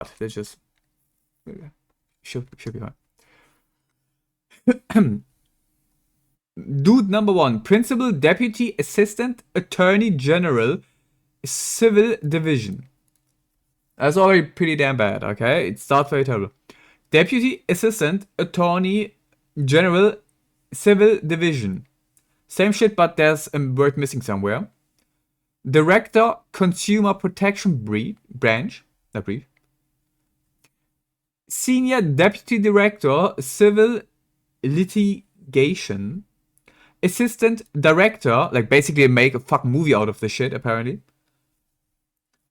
Let's just should be fine. Dude number 1, Principal Deputy Assistant Attorney General, Civil Division. That's already pretty damn bad, okay? It starts very terrible. Deputy Assistant Attorney General, Civil Division. Same shit, but there's a word missing somewhere. Director, Consumer Protection Branch. Not brief. Senior Deputy Director, Civil Litigation. Assistant Director, like basically make a fucking movie out of this shit, apparently.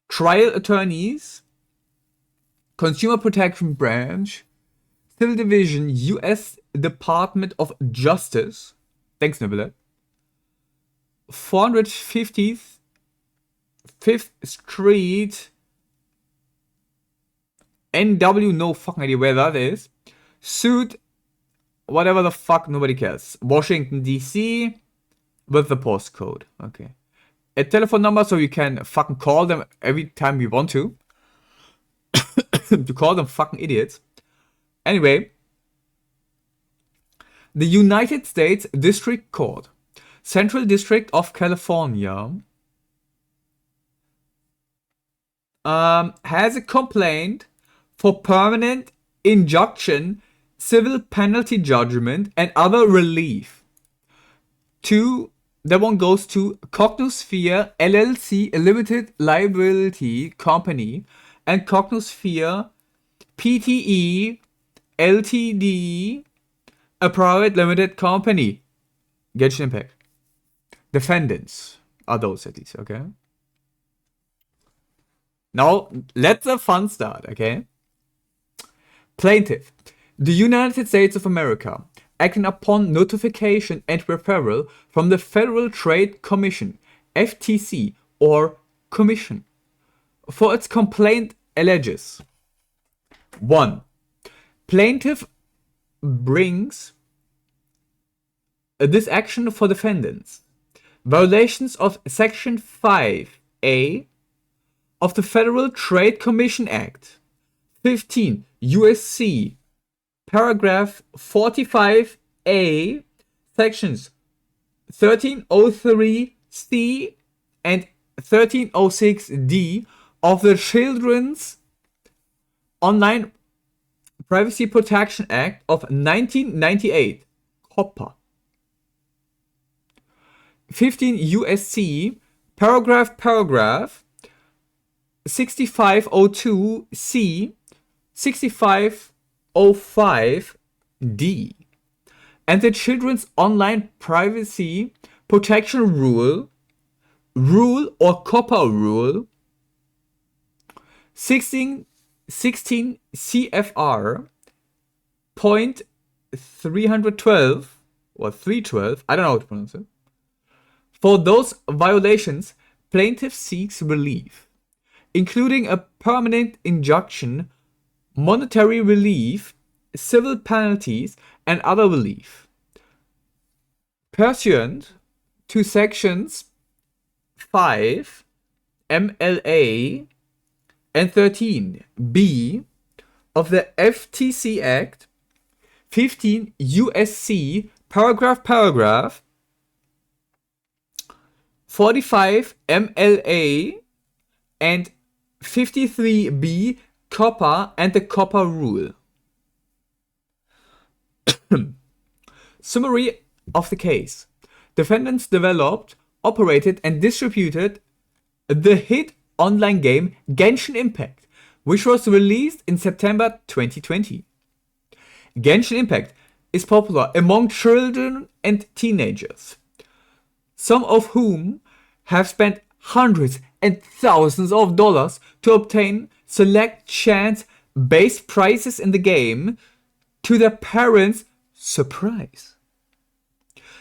Trial Attorneys. Consumer Protection Branch. Civil Division, U.S. Department of Justice. Thanks, Nibbler. 450th 5th Street. NW, no fucking idea where that is. Suit, whatever the fuck, nobody cares. Washington, D.C. with the postcode. Okay. A telephone number so you can fucking call them every time you want to. To call them fucking idiots. Anyway. The United States District Court. Central District of California. Has a complaint for permanent injunction, civil penalty judgment, and other relief. That one goes to Cognosphere LLC, a limited liability company, and Cognosphere PTE Ltd, a private limited company. Genshin Impact. Defendants are those at least, okay? Now, let the fun start, okay? Plaintiff. The United States of America, acting upon notification and referral from the Federal Trade Commission, FTC, or Commission, for its complaint alleges. 1. Plaintiff brings this action for defendants. Violations of Section 5A of the Federal Trade Commission Act, 15 U.S.C. Paragraph 45A, Sections 1303C and 1306D of the Children's Online Privacy Protection Act of 1998, COPPA. 15 U.S.C. Paragraph 6502C, 6505D, and the Children's Online Privacy Protection Rule or COPPA Rule, 16 CFR point 312 or 312, I don't know how to pronounce it. For those violations, plaintiff seeks relief, including a permanent injunction, monetary relief, civil penalties, and other relief. Pursuant to Sections 5 MLA and 13B of the FTC Act, 15 USC paragraph 45 MLA and 53B COPPA and the COPPA Rule. Summary of the case. Defendants developed, operated, and distributed the hit online game Genshin Impact, which was released in September 2020. Genshin Impact is popular among children and teenagers, some of whom have spent hundreds and thousands of dollars to obtain select chance-based prizes in the game, to their parents' surprise.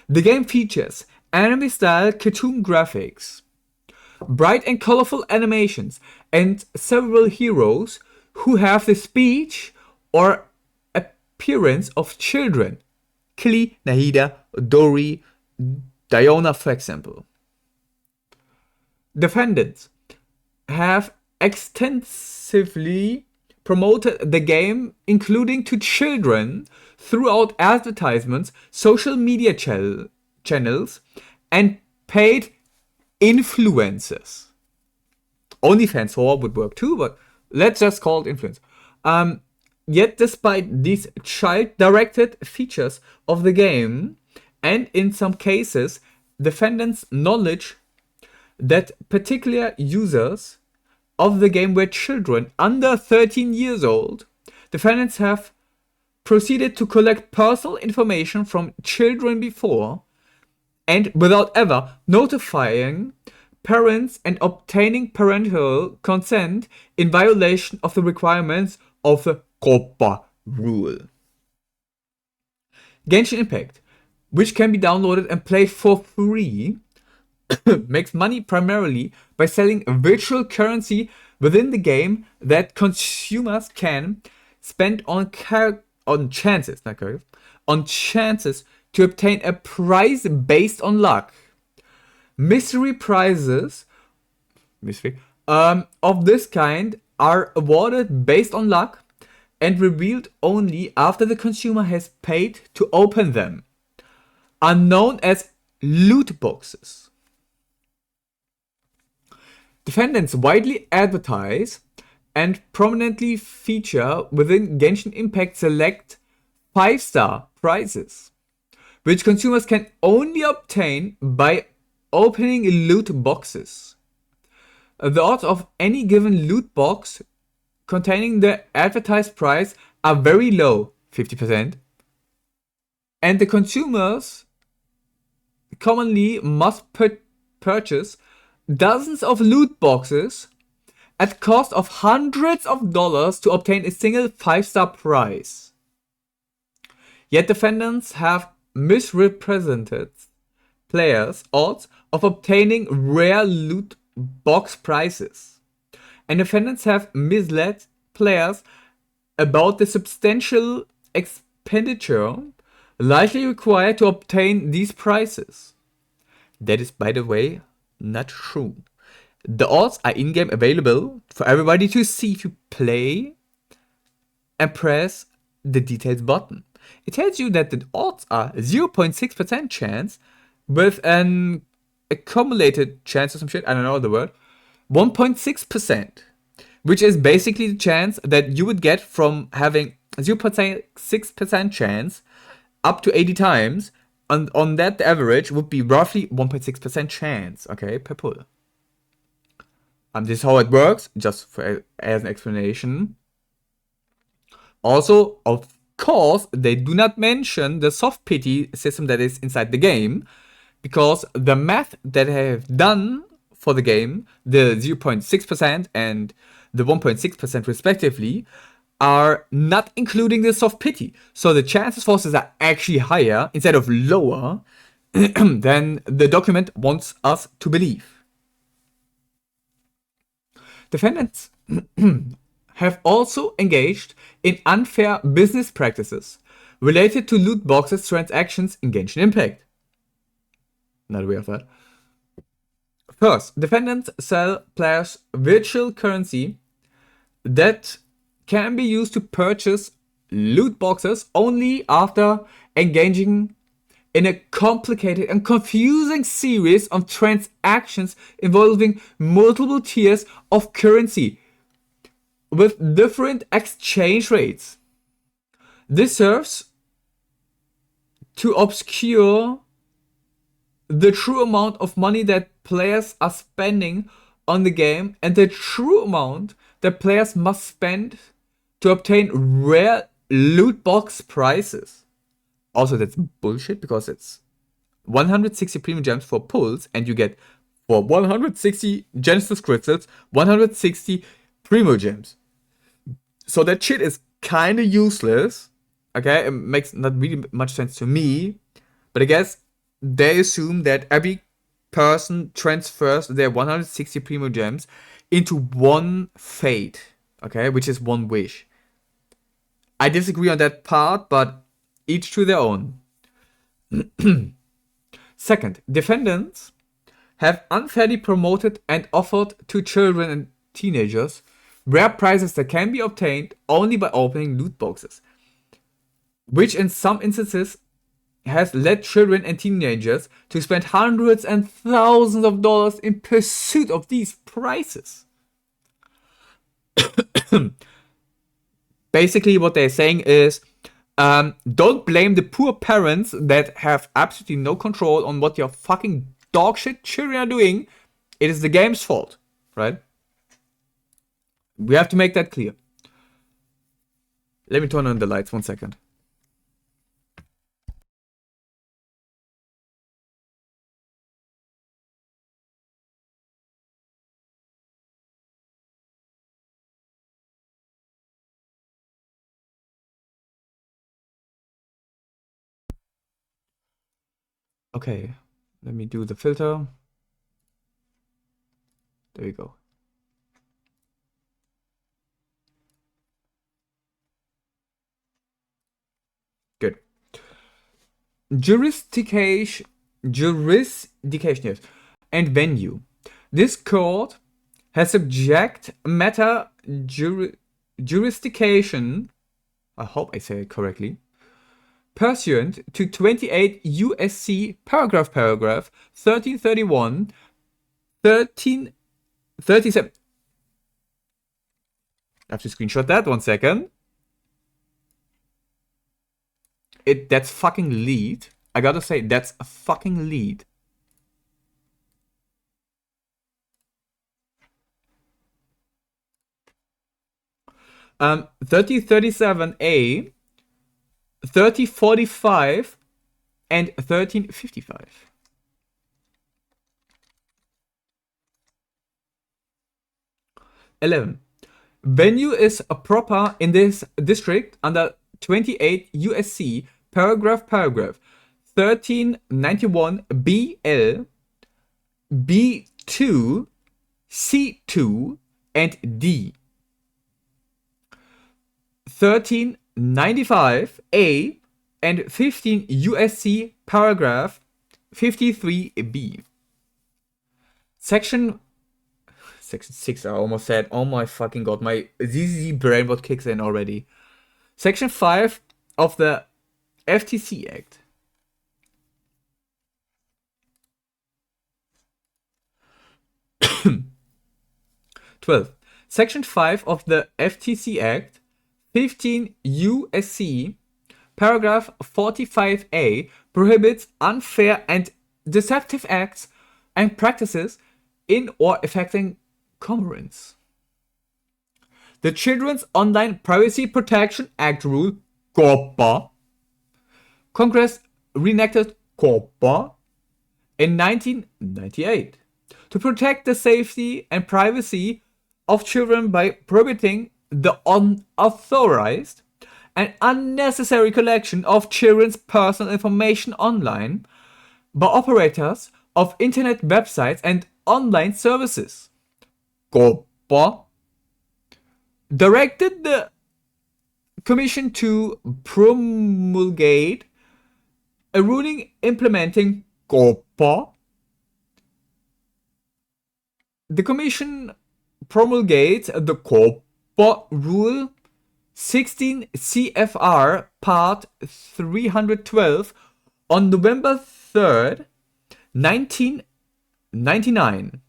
The game features anime-style cartoon graphics, bright and colorful animations, and several heroes who have the speech or appearance of children. Kili, Nahida, Dori, Diona, for example. Defendants have extensively promoted the game, including to children, throughout advertisements, social media channels, and paid influencers. OnlyFans whore would work too, but let's just call it influence. Yet, despite these child-directed features of the game, and in some cases, defendants' knowledge that particular users of the game were children under 13 years old, defendants have proceeded to collect personal information from children before and without ever notifying parents and obtaining parental consent in violation of the requirements of the COPPA rule. Genshin Impact, which can be downloaded and played for free, makes money primarily by selling virtual currency within the game that consumers can spend on chances to obtain a prize based on luck. Mystery prizes of this kind are awarded based on luck and revealed only after the consumer has paid to open them, are known as loot boxes. Defendants widely advertise and prominently feature within Genshin Impact select 5-star prizes, which consumers can only obtain by opening loot boxes. The odds of any given loot box containing the advertised prize are very low, 50%, and the consumers commonly must purchase dozens of loot boxes at cost of hundreds of dollars to obtain a single 5-star prize. Yet defendants have misrepresented players' odds of obtaining rare loot box prizes, and defendants have misled players about the substantial expenditure likely required to obtain these prizes. That is, by the way, not true. The odds are in-game available for everybody to see if you play and press the details button. It tells you that the odds are 0.6% chance with an accumulated chance or some shit, I don't know the word, 1.6%, which is basically the chance that you would get from having 0.6% chance up to 80 times. And on that, the average would be roughly 1.6% chance, okay, per pull. This is how it works, just as an explanation. Also, of course, they do not mention the soft pity system that is inside the game, because the math that they have done for the game, the 0.6% and the 1.6% respectively, are not including the soft pity. So the chances forces are actually higher instead of lower than the document wants us to believe. Defendants have also engaged in unfair business practices related to loot boxes transactions in Genshin Impact. Not aware of that. First, defendants sell players virtual currency that can be used to purchase loot boxes only after engaging in a complicated and confusing series of transactions involving multiple tiers of currency with different exchange rates. This serves to obscure the true amount of money that players are spending on the game and the true amount that players must spend to obtain rare loot box prizes. Also, that's bullshit, because it's 160 premium gems for pulls, and you get for 160 Genesis crystals 160 primo gems. So that shit is kind of useless. Okay, it makes not really much sense to me, but I guess they assume that every person transfers their 160 primo gems into one fate, okay, which is one wish. I disagree on that part, but each to their own. Second, defendants have unfairly promoted and offered to children and teenagers rare prizes that can be obtained only by opening loot boxes, which in some instances has led children and teenagers to spend hundreds and thousands of dollars in pursuit of these prizes. Basically, what they're saying is, don't blame the poor parents that have absolutely no control on what your fucking dogshit children are doing. It is the game's fault, right? We have to make that clear. Let me turn on the lights 1 second. Okay, let me do the filter. There we go. Good. Jurisdiction, yes, and venue. This court has subject matter jurisdiction, I hope I say it correctly, pursuant to 28 USC paragraph 1331, 1337. I have to screenshot that 1 second. That's fucking lead. I gotta say, that's a fucking lead. Um, 3037A, 3045, and 1355. Venue is a proper in this district under 28 USC paragraph 1391 BL, B2, C2, and D. 1395 A and 15 USC paragraph 53B. Section 6, I almost said. Oh my fucking god, my ZZ brain what kicks in already. Section 5 of the FTC Act. Section 5 of the FTC Act, 15 USC, paragraph 45A, prohibits unfair and deceptive acts and practices in or affecting commerce. The Children's Online Privacy Protection Act rule, COPPA, Congress reenacted COPPA in 1998 to protect the safety and privacy of children by prohibiting the unauthorized and unnecessary collection of children's personal information online by operators of internet websites and online services. COPPA directed the Commission to promulgate a ruling implementing COPPA. The Commission promulgates the COPPA Rule 16 CFR Part 312 on November 3rd, 1999.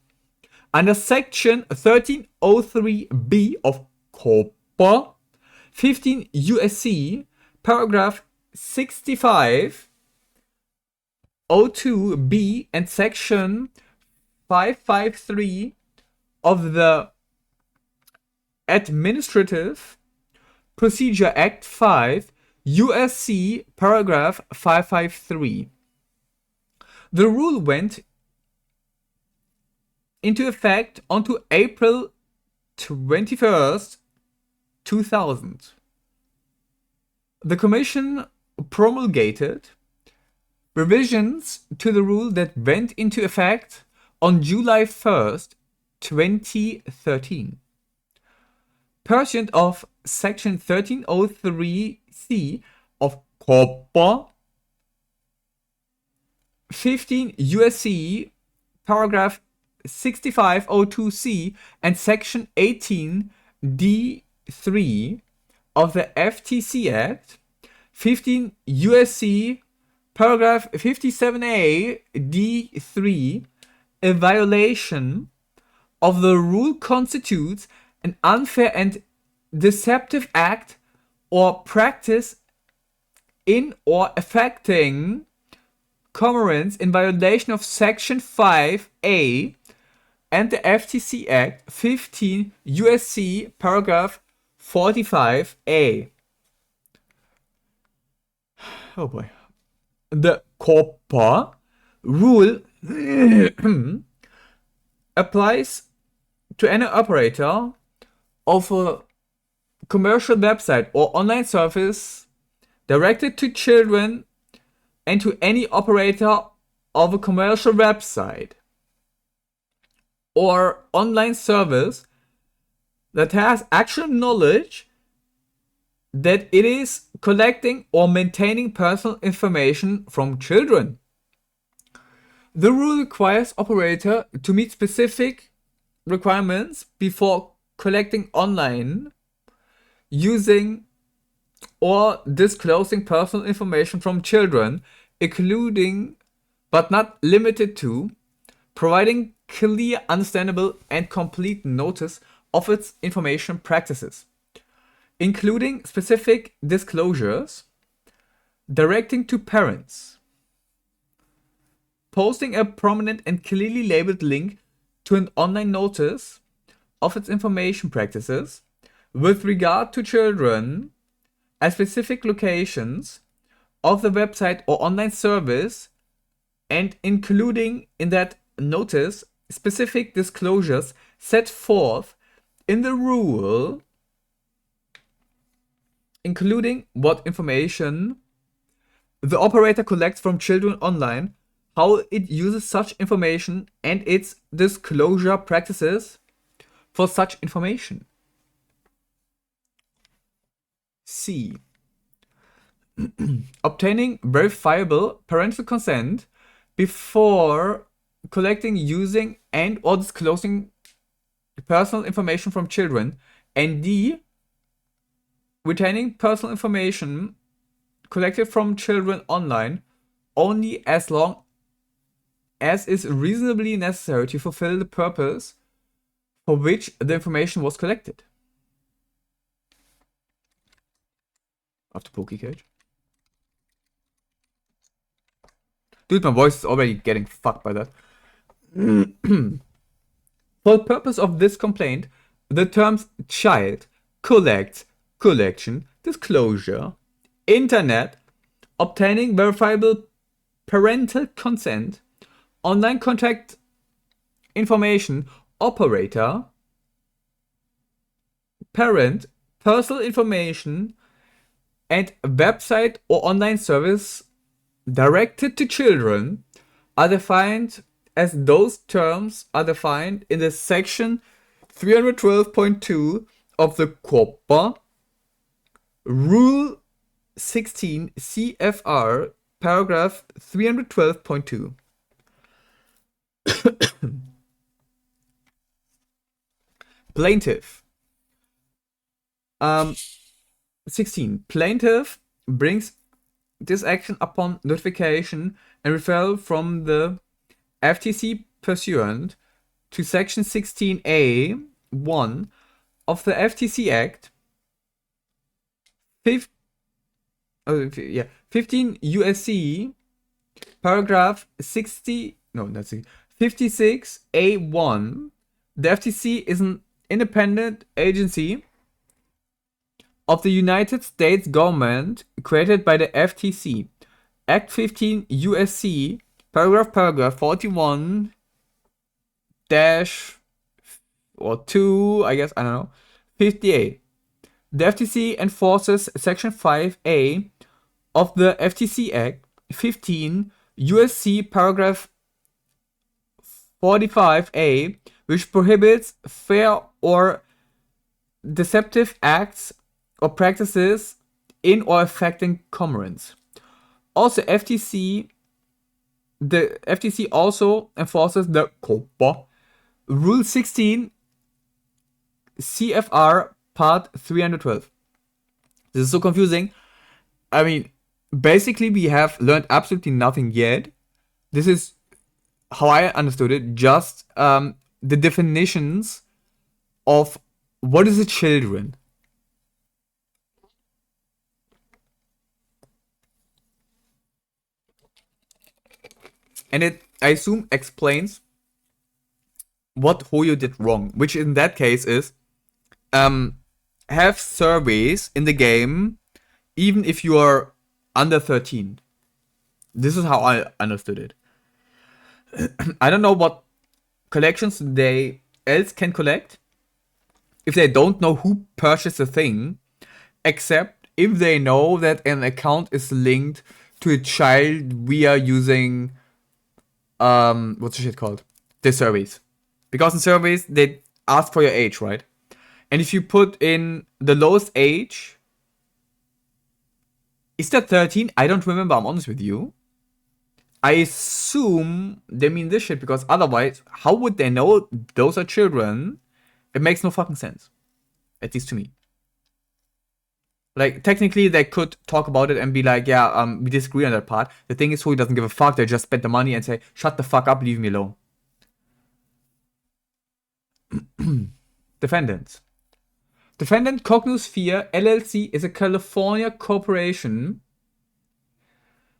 Under Section 1303B of COPPA, 15 USC, paragraph 6502B and Section 553 of the Administrative Procedure Act 5, USC, paragraph 553. The rule went into effect onto April 21st, 2000. The Commission promulgated revisions to the rule that went into effect on July 1st, 2013. Pursuant of Section 1303C of COPPA, 15 USC, paragraph 6502C, and Section 18 D3 of the FTC Act, 15 USC paragraph 57A D3, a violation of the rule constitutes an unfair and deceptive act or practice in or affecting commerce in violation of Section 5A and the FTC Act, 15 USC paragraph 45A. Oh boy. The COPPA rule applies to any operator of a commercial website or online service directed to children and to any operator of a commercial website or online service that has actual knowledge that it is collecting or maintaining personal information from children. The rule requires operator to meet specific requirements before collecting online, using or disclosing personal information from children, including but not limited to providing clear, understandable, and complete notice of its information practices, including specific disclosures, directing to parents, posting a prominent and clearly labeled link to an online notice of its information practices with regard to children at specific locations of the website or online service, and including in that notice specific disclosures set forth in the rule, including what information the operator collects from children online, how it uses such information, and its disclosure practices for such information. C. Obtaining verifiable parental consent before collecting, using, and or disclosing personal information from children. And D. Retaining personal information collected from children online only as long as is reasonably necessary to fulfill the purpose for which the information was collected. After Pokey Cage. Dude, my voice is already getting fucked by that. For the purpose of this complaint, the terms child, collect, collection, disclosure, internet, obtaining verifiable parental consent, online contact information, operator, parent, personal information, and website or online service directed to children are defined as those terms are defined in the section 312.2 of the COPPA, Rule 16 CFR, paragraph 312.2. Plaintiff. 16. Plaintiff brings this action upon notification and referral from the FTC pursuant to Section 16A 1 of the FTC Act, 15 USC, paragraph 56A1. The FTC is an independent agency of the United States government created by the FTC. Act 15 USC, paragraph 41 dash or 2, I guess, I don't know, 58. The FTC enforces Section 5A of the FTC Act, 15 USC, paragraph 45A, which prohibits fair or deceptive acts or practices in or affecting commerce. Also, the FTC also enforces the COPPA, Rule 16 CFR Part 312. This is so confusing. I mean, basically, we have learned absolutely nothing yet. This is how I understood it. Just the definitions of what is a children. And it, I assume, explains what Hoyo did wrong, which in that case is have surveys in the game even if you are under 13. This is how I understood it. I don't know what collections they else can collect if they don't know who purchased the thing, except if they know that an account is linked to a child we are using what's the shit called? The surveys. Because in surveys they ask for your age, right? And if you put in the lowest age, is that 13? I don't remember, I'm honest with you. I assume they mean this shit because otherwise, how would they know those are children? It makes no fucking sense. At least to me. Like, technically, they could talk about it and be like, yeah, we disagree on that part. The thing is, who doesn't give a fuck? They just spend the money and say, shut the fuck up, leave me alone. Defendants. Defendant Cognosphere LLC is a California corporation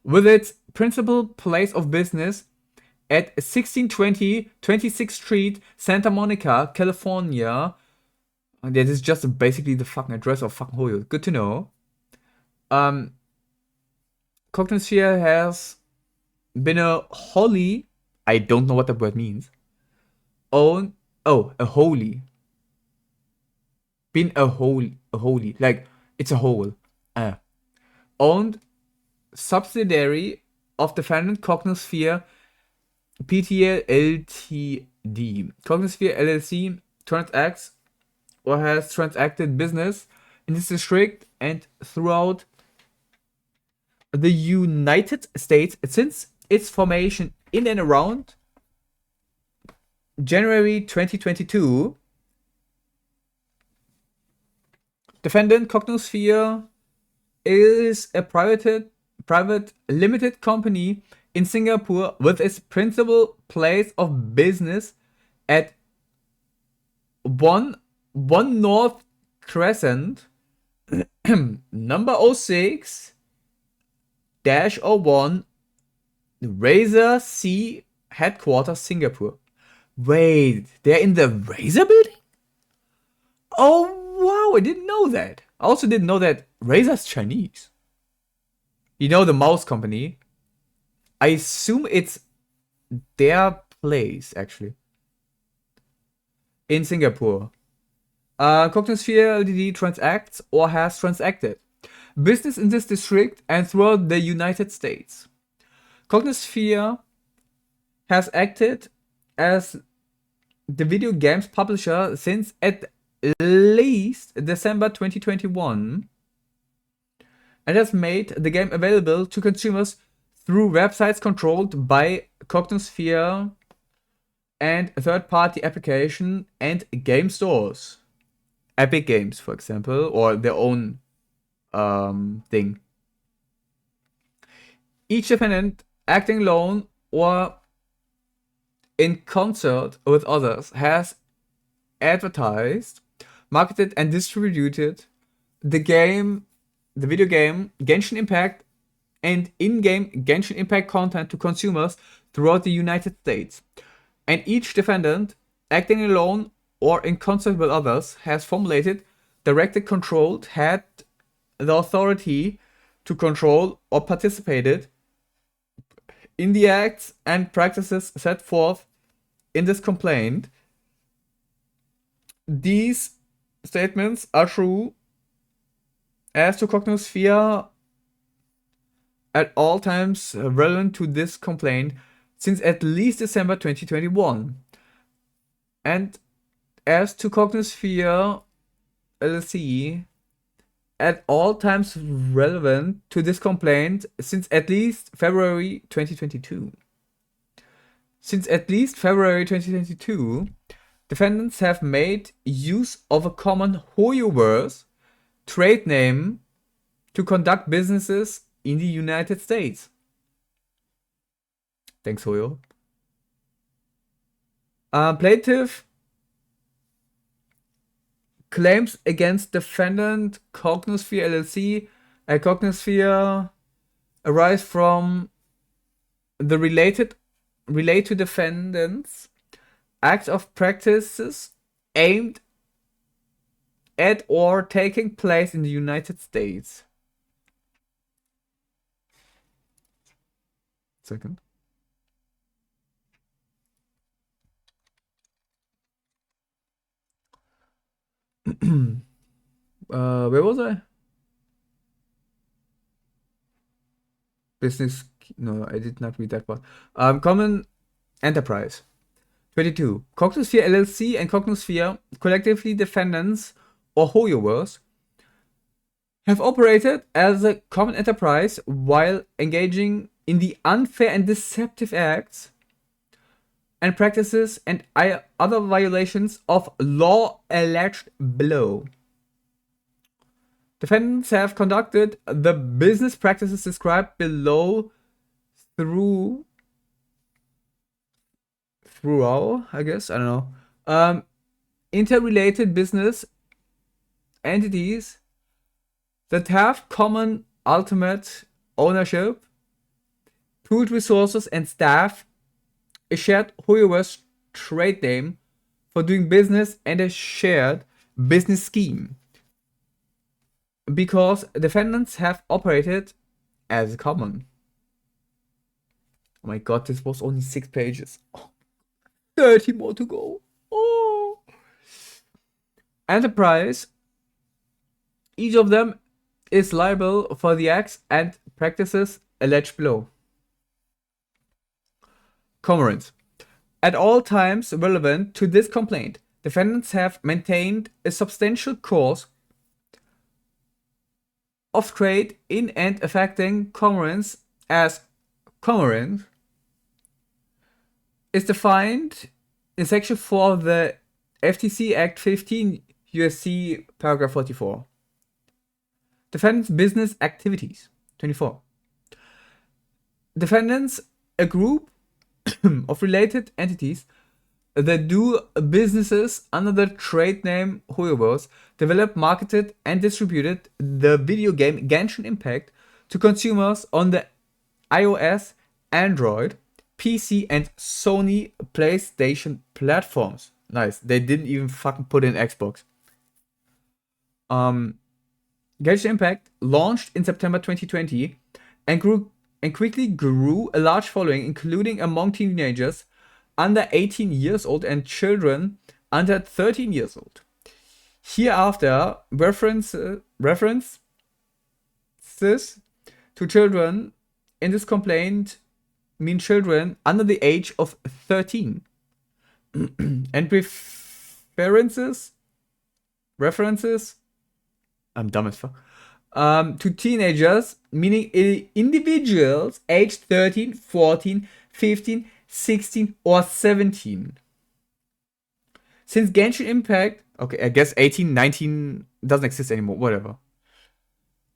with its principal place of business at 1620 26th Street, Santa Monica, California. That is just basically the fucking address of fucking Hoyo. Good to know. Cognosphere has been a wholly, I don't know what that word means. A holy. Been a holy, like it's a whole. Owned subsidiary of defendant Cognosphere PTL Ltd. Cognosphere LLC transacts or has transacted business in this district and throughout the United States since its formation in and around January 2022. Defendant Cognosphere is a private limited company in Singapore with its principal place of business at 1 North Crescent, number 06 -01, Razor C headquarters, Singapore. Wait, they're in the Razor building? Oh wow, I didn't know that. I also didn't know that Razor's Chinese. You know, the mouse company. I assume it's their place, actually. In Singapore. Cognosphere Ltd transacts or has transacted business in this district and throughout the United States. Cognosphere has acted as the video games publisher since at least December 2021 and has made the game available to consumers through websites controlled by Cognosphere and third-party application and game stores. Epic Games, for example, or their own thing. Each defendant acting alone or in concert with others has advertised, marketed, and distributed the video game Genshin Impact and in-game Genshin Impact content to consumers throughout the United States. And each defendant, acting alone or in concert with others, has formulated, directed, controlled, had the authority to control or participated in the acts and practices set forth in this complaint. These statements are true as to Cognosphere at all times relevant to this complaint since at least December 2021. And as to Cognosphere LLC at all times relevant to this complaint since at least February 2022. Since at least February 2022, Defendants have made use of a common Hoyoverse trade name to conduct businesses in the United States. Thanks, Hoyo. Plaintiff claims against defendant Cognosphere LLC. Cognosphere arise from the relate to defendants acts of practices aimed at or taking place in the United States. Second. Where was I? Business. No, I did not read that part. Common enterprise. 22. Cognosphere LLC and Cognosphere, collectively defendants or Hoyoverse, have operated as a common enterprise while engaging in the unfair and deceptive acts and practices and other violations of law alleged below. Defendants have conducted the business practices described below throughout, I guess, I don't know, interrelated business entities that have common ultimate ownership, pooled resources and staff, a shared Hoyoverse trade name for doing business, and a shared business scheme. Because defendants have operated as common. Oh my god, this was only 6 pages. Oh, 30 more to go. Oh. Enterprise. Each of them is liable for the acts and practices alleged below. Commerce. At all times relevant to this complaint, defendants have maintained a substantial course of trade in and affecting commerce as commerce is defined in Section 4 of the FTC Act 15 USC paragraph 44. Defendants' business activities. 24. Defendants, a group of related entities that do businesses under the trade name Hoyoverse, developed, marketed, and distributed the video game Genshin Impact to consumers on the iOS, Android, PC, and Sony PlayStation platforms. Nice. They didn't even fucking put in Xbox. Genshin Impact launched in September 2020 and quickly grew a large following, including among teenagers under 18 years old and children under 13 years old. Hereafter, references to children in this complaint mean children under the age of 13. And references, I'm dumb as fuck, to teenagers, meaning individuals aged 13, 14, 15, 16, or 17. Since Genshin Impact, okay, I guess 18, 19 doesn't exist anymore, whatever.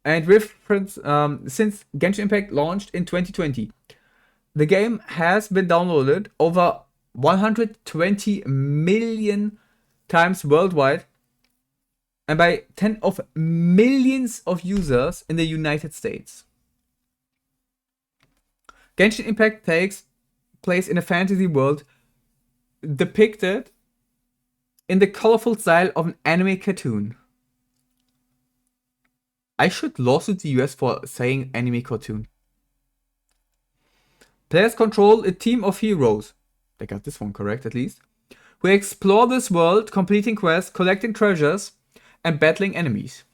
And reference, since Genshin Impact launched in 2020, the game has been downloaded over 120 million times worldwide and by 10 of millions of users in the United States. Genshin Impact takes place in a fantasy world depicted in the colorful style of an anime cartoon. I should lawsuit the US for saying anime cartoon. Players control a team of heroes, they got this one correct at least, who explore this world, completing quests, collecting treasures, and battling enemies.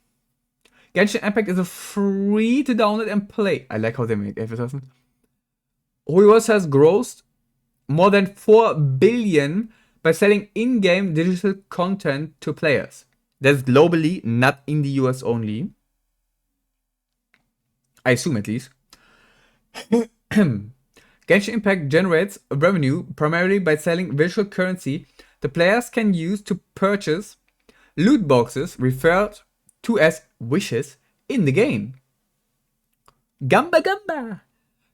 Genshin Impact is a free to download and play. I like how they made advertisement. Hoyoverse has grossed more than 4 billion by selling in-game digital content to players. That's globally, not in the US only. I assume at least. Genshin Impact generates revenue primarily by selling virtual currency the players can use to purchase loot boxes referred to as wishes in the game. Gamba Gamba!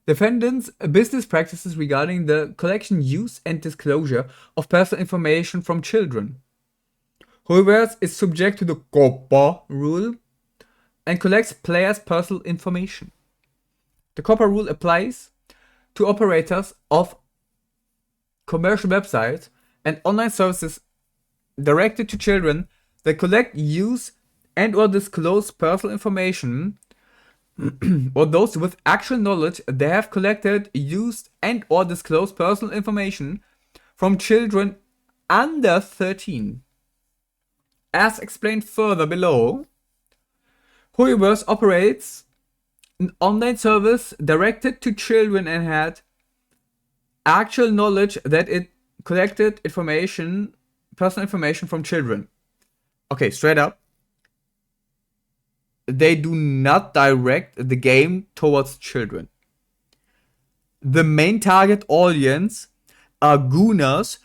Defendants' business practices regarding the collection, use, and disclosure of personal information from children. Whoever is subject to the COPPA rule and collects players' personal information. The COPPA rule applies to operators of commercial websites and online services directed to children that collect, use, and or disclose personal information or those with actual knowledge they have collected, used, and or disclosed personal information from children under 13. As explained further below, Whoever's operates an online service directed to children and had actual knowledge that it collected information, personal information from children. Okay, straight up. They do not direct the game towards children. The main target audience are gooners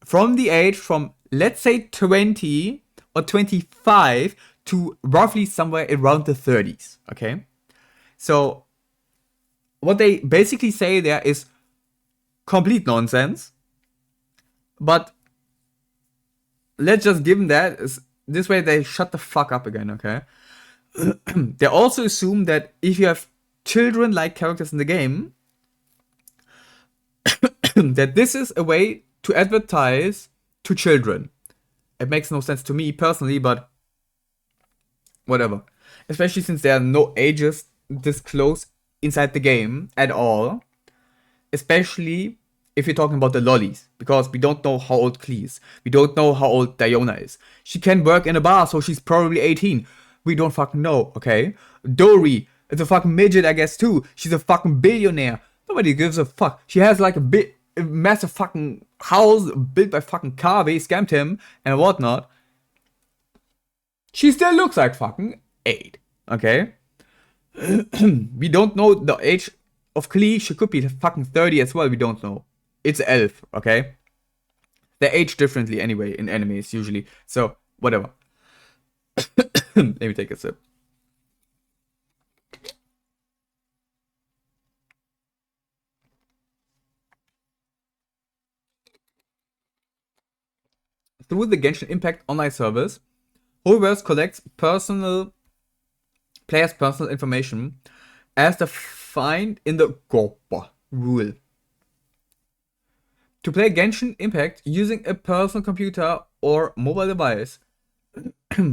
from the age from, let's say, 20 or 25 to roughly somewhere around the 30s, okay? So, what they basically say there is complete nonsense, but let's just give them that. This way they shut the fuck up again, okay? They also assume that if you have children-like characters in the game, that this is a way to advertise to children. It makes no sense to me personally, but whatever. Especially since there are no ages disclosed inside the game at all. Especially if you're talking about the lollies. Because we don't know how old Klee is. We don't know how old Diona is. She can work in a bar, so she's probably 18. We don't fucking know, okay? Dory is a fucking midget, I guess, too. She's a fucking billionaire. Nobody gives a fuck. She has like a massive fucking house built by fucking Carvey, scammed him, and whatnot. She still looks like fucking 8, okay? We don't know the age of Klee. She could be fucking 30 as well, we don't know. It's an elf, okay? They age differently anyway in animes, usually. So, whatever. Let me take a sip. Through the Genshin Impact online service, Whoever's collects players' personal information as defined in the COPPA rule. To play Genshin Impact using a personal computer or mobile device,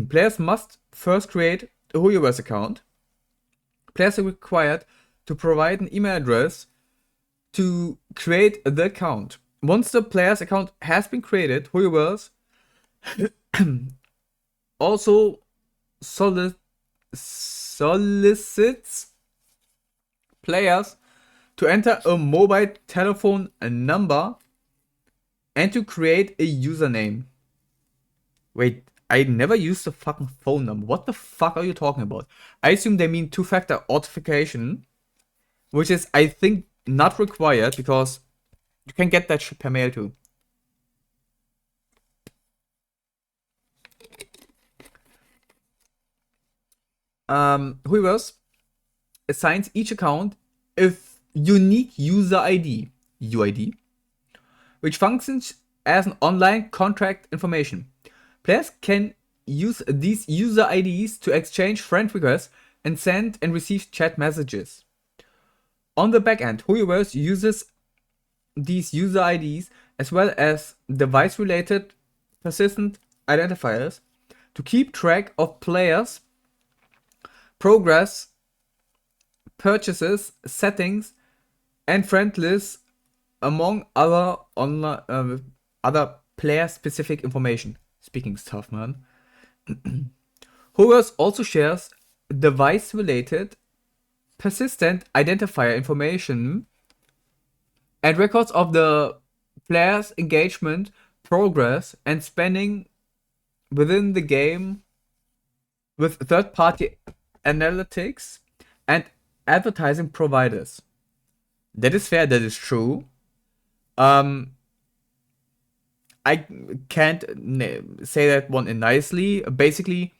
players must first create a Whoever's account. Players are required to provide an email address to create the account. Once the player's account has been created, Whoever's also solicits players to enter a mobile telephone number and to create a username. Wait, I never used the fucking phone number. What the fuck are you talking about? I assume they mean two-factor authentication, which is, I think, not required because you can get that shit per mail too. Whoever's assigns each account a unique user ID, UID, which functions as an online contract information. Players can use these user IDs to exchange friend requests and send and receive chat messages. On the backend, Whoever's uses these user IDs as well as device-related persistent identifiers to keep track of players' progress, purchases, settings, and friend lists, among other online, other player-specific information. Speaking stuff, man. Whoever's also shares device-related persistent identifier information and records of the player's engagement, progress, and spending within the game with third-party analytics and advertising providers. That is fair, that is true. I I can't say that one in nicely. Basically,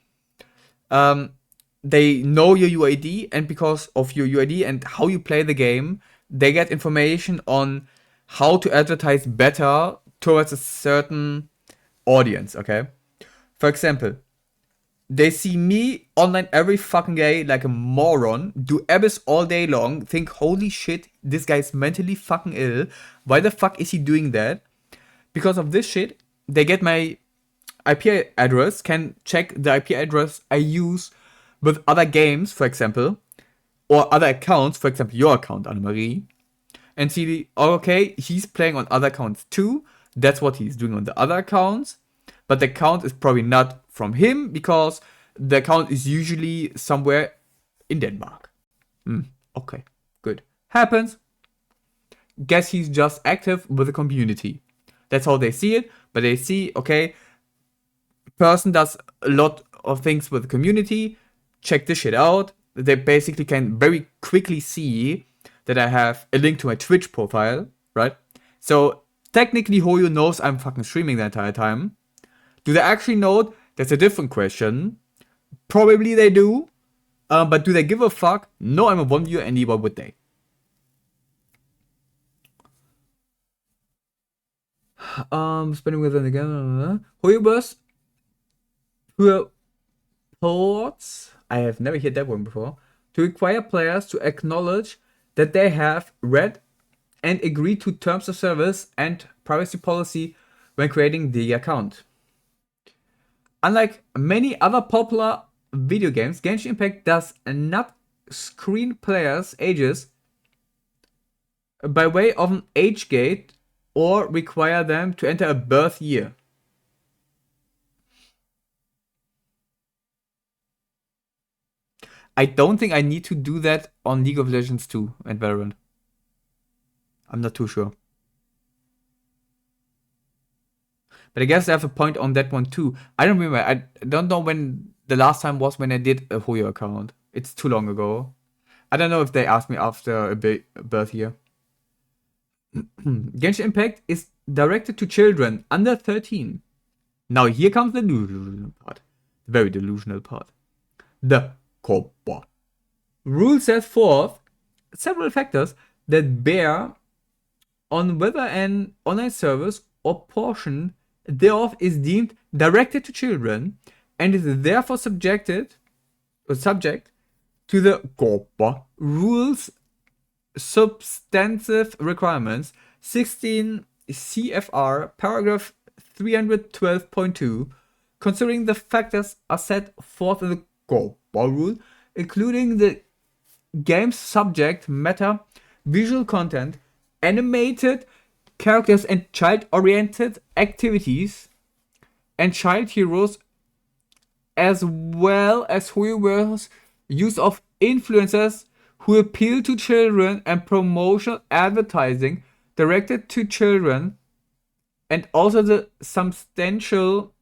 they know your UID, and because of your UID and how you play the game, they get information on how to advertise better towards a certain audience, okay? For example, they see me online every fucking day like a moron, do abyss all day long, think, holy shit, this guy's mentally fucking ill. Why the fuck is he doing that? Because of this shit, they get my IP address, can check the IP address I use with other games, for example, or other accounts, for example, your account, Annemarie, and see, oh, okay, he's playing on other accounts too. That's what he's doing on the other accounts. But the account is probably not from him because the account is usually somewhere in Denmark. Okay, good. Happens. Guess he's just active with the community. That's how they see it. But they see, okay, person does a lot of things with the community. Check this shit out. They basically can very quickly see that I have a link to my Twitch profile, right? So technically Hoyo knows I'm fucking streaming the entire time. Do they actually know it? That's a different question. Probably they do. But do they give a fuck? No, I'm a one viewer, and why would they? Spending with it again. Hoyoverse reports, I have never heard that one before, to require players to acknowledge that they have read and agreed to terms of service and privacy policy when creating the account. Unlike many other popular video games, Genshin Impact does not screen players' ages by way of an age gate or require them to enter a birth year. I don't think I need to do that on League of Legends 2 and Valorant. I'm not too sure. But I guess I have a point on that one too. I don't remember. I don't know when the last time was when I did a Hoyo account. It's too long ago. I don't know if they asked me after a birth year. Genshin Impact is directed to children under 13. Now here comes the delusional part. The very delusional part. The COPPA. Rule sets forth several factors that bear on whether an online service or portion thereof is deemed directed to children and is therefore subject to the COPPA rules substantive requirements 16 CFR paragraph 312.2, considering the factors are set forth in the COPPA rule, including the game's subject matter, visual content, animated characters and child-oriented activities, and child heroes, as well as Hoyoverse's use of influencers who appeal to children and promotional advertising directed to children, and also the substantial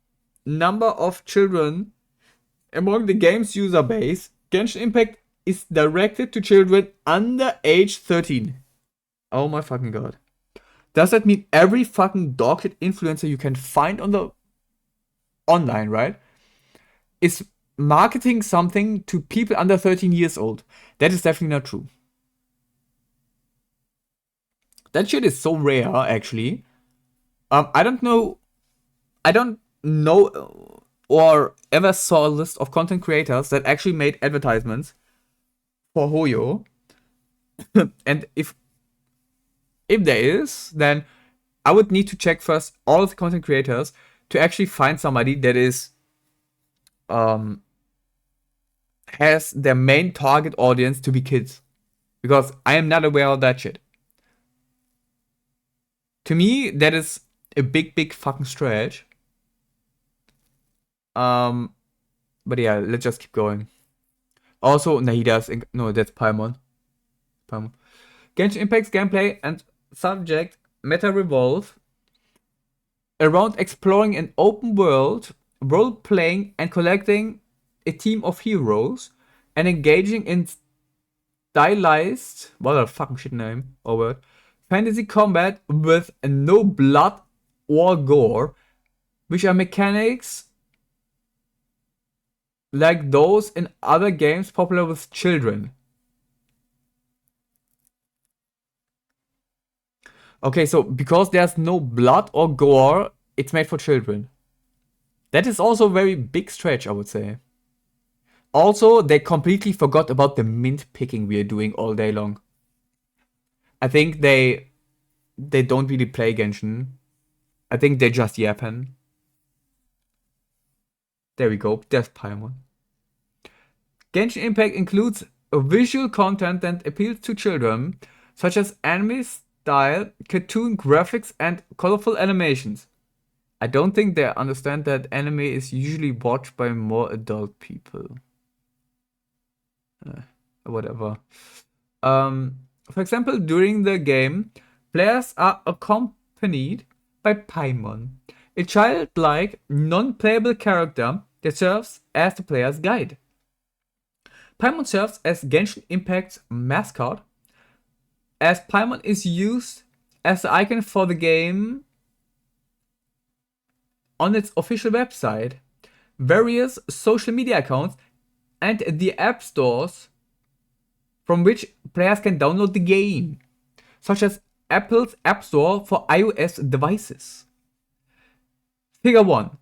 number of children among the game's user base. Genshin Impact is directed to children under age 13. Oh my fucking god. Does that mean every fucking dogshit influencer you can find on the online, right, is marketing something to people under 13 years old? That is definitely not true. That shit is so rare, actually. I don't know or ever saw a list of content creators that actually made advertisements for Hoyo. And if there is, then I would need to check first all of the content creators to actually find somebody that is has their main target audience to be kids, because I am not aware of that shit. To me, that is a big fucking stretch. But yeah, let's just keep going. Also, Nahida's no, that's Paimon. Genshin Impact's gameplay and subject matter revolve around exploring an open world, role-playing and collecting a team of heroes, and engaging in stylized, what a fucking shit name or word, fantasy combat with no blood or gore, which are mechanics like those in other games popular with children. Okay, so because there's no blood or gore, it's made for children. That is also a very big stretch, I would say. Also, they completely forgot about the mint picking we are doing all day long. I think they don't really play Genshin. I think they just yapping. There we go. There's Paimon. Genshin Impact includes visual content that appeals to children, such as anime style, cartoon graphics, and colorful animations. I don't think they understand that anime is usually watched by more adult people. Whatever. For example, during the game, players are accompanied by Paimon, a childlike, non-playable character that serves as the player's guide. Paimon serves as Genshin Impact's mascot, as Paimon is used as the icon for the game on its official website, various social media accounts, and the app stores from which players can download the game, such as Apple's App Store for iOS devices. Figure 1.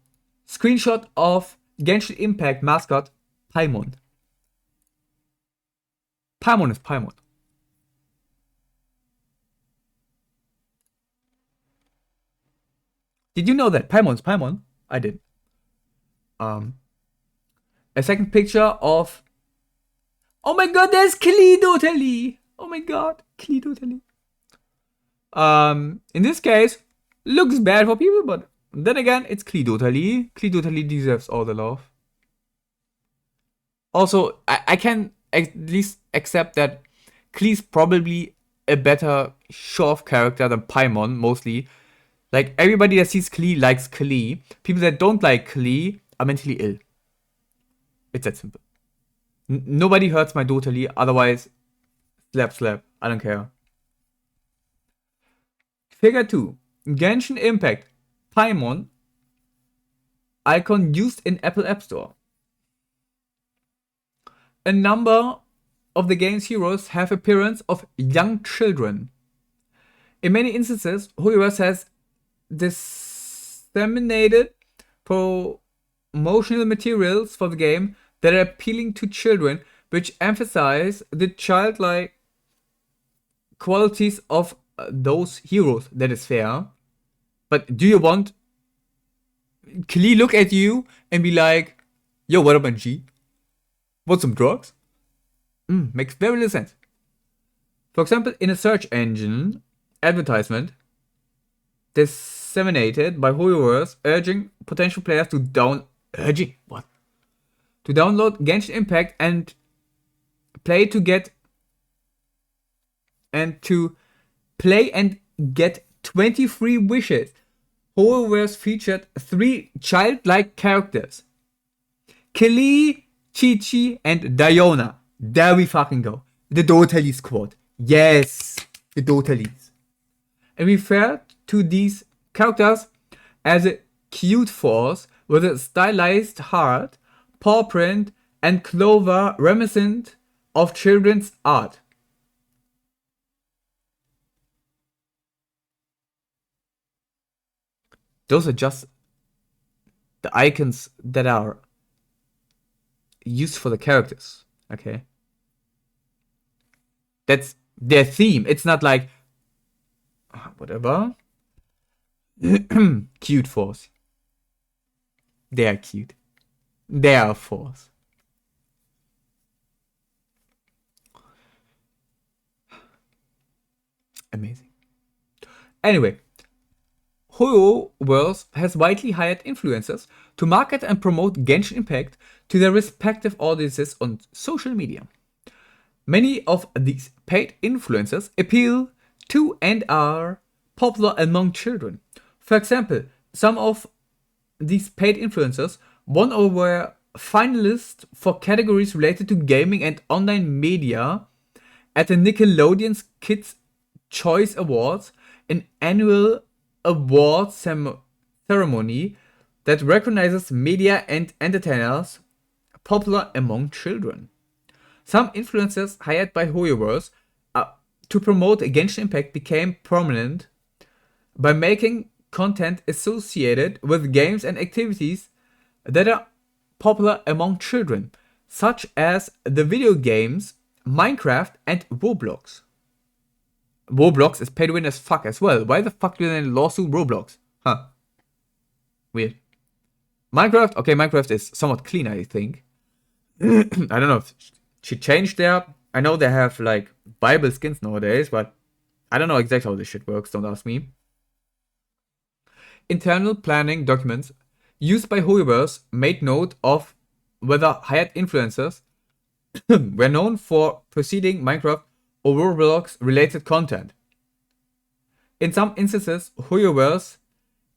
Screenshot of Genshin Impact mascot Paimon. Paimon is Paimon. Did you know that Paimon is Paimon? I did. A second picture of... Oh my god, there's Klee totally! Oh my god, Klee totally. In this case, looks bad for people, but then again, it's Klee totally. Klee totally deserves all the love. Also, I can at least accept that Klee's probably a better show-off character than Paimon, mostly. Like, everybody that sees Klee likes Klee. People that don't like Klee are mentally ill. It's that simple. Nobody hurts my Dotally, otherwise, slap. I don't care. Figure 2. Genshin Impact. Paimon. Icon used in Apple App Store. A number of the game's heroes have appearance of young children. In many instances, Hoyoverse has disseminated promotional materials for the game that are appealing to children, which emphasize the childlike qualities of those heroes. That is fair. But do you want Klee look at you and be like, yo, what up, man, G? Want some drugs? Makes very little sense. For example, in a search engine advertisement disseminated by Hoyoverse urging potential players to download Genshin Impact and play and get 20 free wishes. Hoyoverse featured 3 childlike characters: Klee, Chi-Chi, and Diona. There we fucking go. The Dotally squad. Yes, the Dotalys. And referred to these characters as a cute force with a stylized heart, paw print, and clover reminiscent of children's art. Those are just the icons that are used for the characters, okay? That's their theme. It's not like, whatever. Cute force. They are cute. They are a force. Amazing. Anyway, Hoyoverse has widely hired influencers to market and promote Genshin Impact to their respective audiences on social media. Many of these paid influencers appeal to and are popular among children. For example, some of these paid influencers won or were finalists for categories related to gaming and online media at the Nickelodeon's Kids' Choice Awards, an annual award ceremony that recognizes media and entertainers popular among children. Some influencers hired by HoYoverse to promote Genshin Impact became prominent by making content associated with games and activities that are popular among children, such as the video games Minecraft and Roblox. Roblox is pay to win as fuck as well. Why the fuck do they lawsuit Roblox? Huh. Weird. Minecraft, okay, Minecraft is somewhat clean, I think. I don't know if she changed there. I know they have like Bible skins nowadays, but I don't know exactly how this shit works, don't ask me. Internal planning documents used by HoYoverse made note of whether hired influencers were known for preceding Minecraft or Roblox related content. In some instances, HoYoverse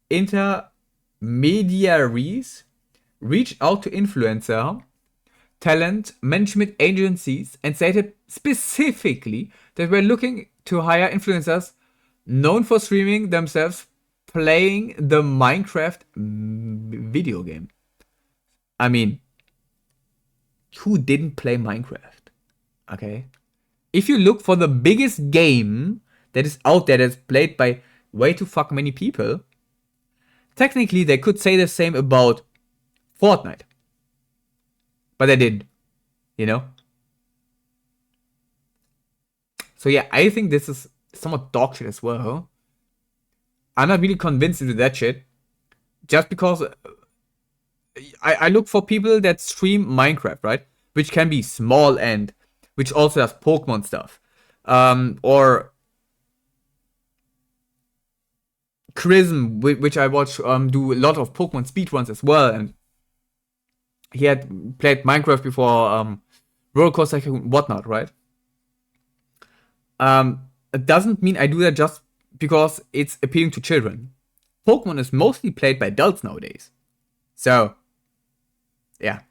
intermediaries reached out to influencer, talent management agencies and stated specifically that we're looking to hire influencers known for streaming themselves playing the Minecraft video game. I mean, who didn't play Minecraft? Okay. If you look for the biggest game that is out there that's played by way too fuck many people, technically they could say the same about Fortnite. But they didn't. You know? So yeah, I think this is somewhat dog shit as well. I'm not really convinced into that shit. Just because I look for people that stream Minecraft, right? Which can be small and which also has Pokemon stuff. Or Chrism, which I watch do a lot of Pokemon speedruns as well. And he had played Minecraft before Roller Coaster and whatnot, right? It doesn't mean I do that just because it's appealing to children. Pokemon is mostly played by adults nowadays. So, yeah.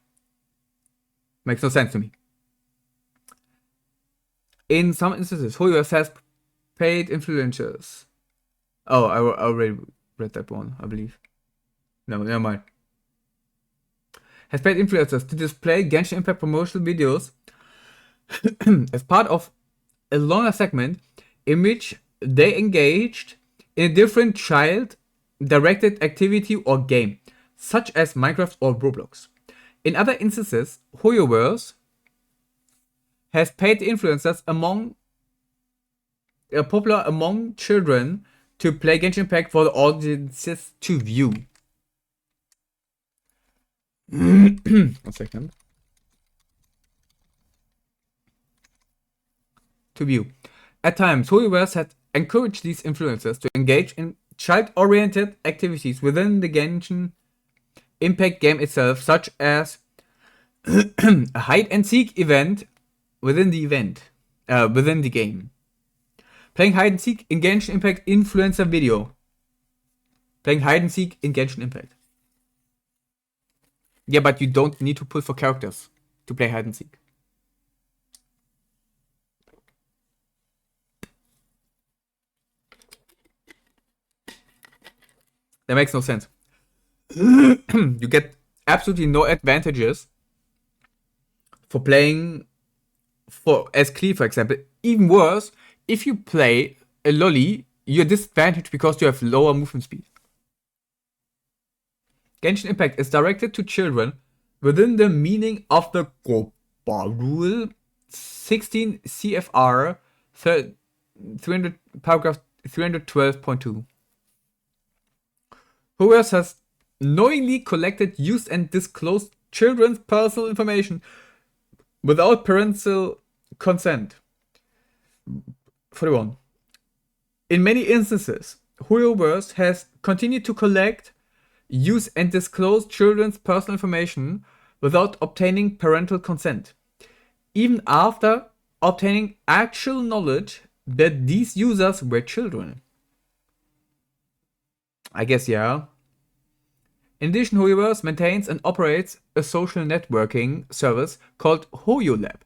Makes no sense to me. In some instances, HoYoverse has paid influencers. Oh, I already read that one, I believe. No, never mind. Has paid influencers to display Genshin Impact promotional videos as part of a longer segment in which they engaged in a different child-directed activity or game, such as Minecraft or Roblox. In other instances, HoYoverse has paid influencers popular among children to play Genshin Impact for the audiences to view. One second. To view. At times, HoYoverse had encouraged these influencers to engage in child-oriented activities within the Genshin Impact game itself, such as a hide-and-seek event within the game. Playing hide-and-seek in Genshin Impact influencer video. Playing hide-and-seek in Genshin Impact. Yeah, but you don't need to pull for characters to play hide-and-seek. That makes no sense. You get absolutely no advantages for playing as Klee, for example. Even worse, if you play a lolly, you're disadvantaged because you have lower movement speed. Genshin Impact is directed to children within the meaning of the Gopa Rule 16 CFR 300 paragraph 312.2. HoYoverse has knowingly collected, used, and disclosed children's personal information without parental consent. 41. In many instances, HoYoverse has continued to collect, use, and disclose children's personal information without obtaining parental consent, even after obtaining actual knowledge that these users were children. I guess, yeah. In addition, HoYoverse maintains and operates a social networking service called HoYoLab,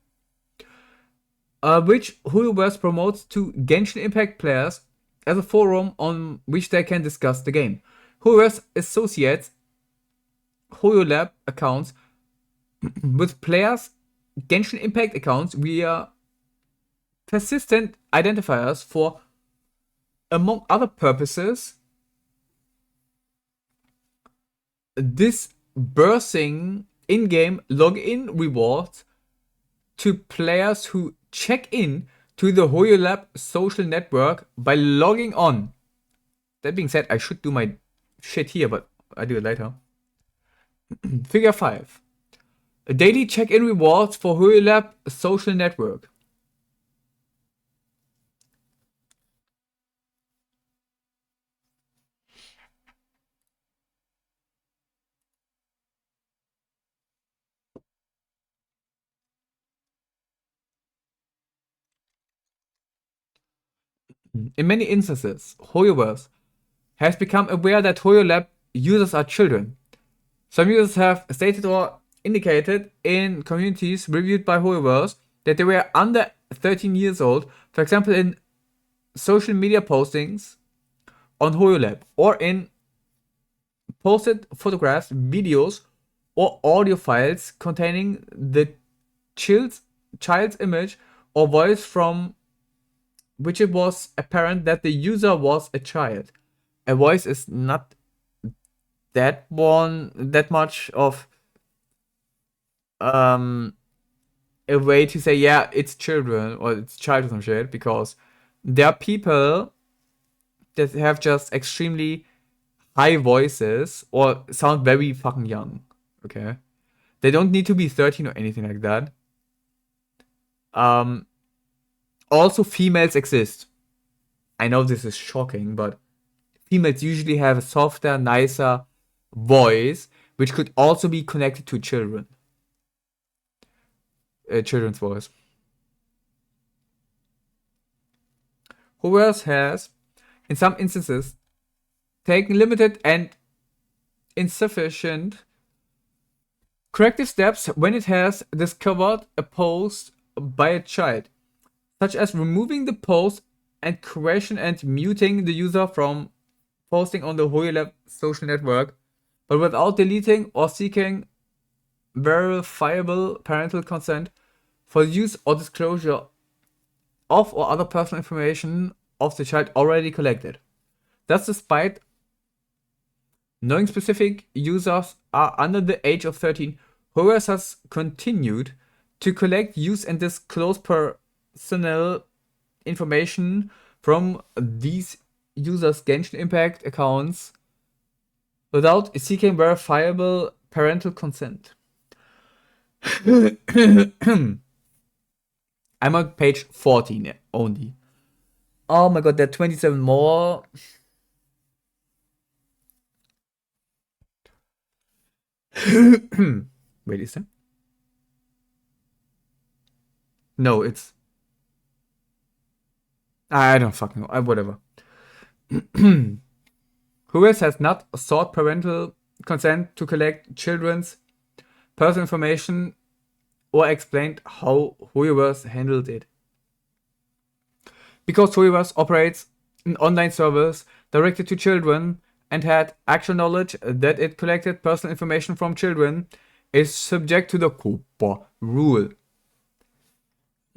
which HoYoverse promotes to Genshin Impact players as a forum on which they can discuss the game. Whoever associates HoloLab accounts with players' Genshin Impact accounts via persistent identifiers for, among other purposes, disbursing in-game login rewards to players who check in to the HoloLab social network by logging on. That being said, I should do my shit here, but I do it later. Figure 5. Daily check-in rewards for HoloLab social network. In many instances, HoloVerse has become aware that HoloLab users are children. Some users have stated or indicated in communities reviewed by HoloVerse that they were under 13 years old, for example in social media postings on HoloLab, or in posted photographs, videos, or audio files containing the child's image or voice from which it was apparent that the user was a child. A voice is not that much of a way to say, yeah, it's children or it's child or some shit, because there are people that have just extremely high voices or sound very fucking young. Okay, they don't need to be 13 or anything like that. Also, females exist. I know this is shocking, but females usually have a softer, nicer voice, which could also be connected to children. Children's voice. Whoever has, in some instances, taken limited and insufficient corrective steps when it has discovered a post by a child, such as removing the post and creation and muting the user from posting on the HoloLab social network, but without deleting or seeking verifiable parental consent for the use or disclosure of or other personal information of the child already collected. Thus, despite knowing specific users are under the age of 13, whoever has continued to collect, use, and disclose personal information from these users' Genshin Impact accounts without seeking verifiable parental consent. I'm on page 14 only. Oh my god, there are 27 more. Wait, is that? No, it's. I don't fucking know. Whatever. Whoever has not sought parental consent to collect children's personal information or explained how Hoyoverse handled it. Because Hoyoverse operates an online service directed to children and had actual knowledge that it collected personal information from children, is subject to the COPA rule.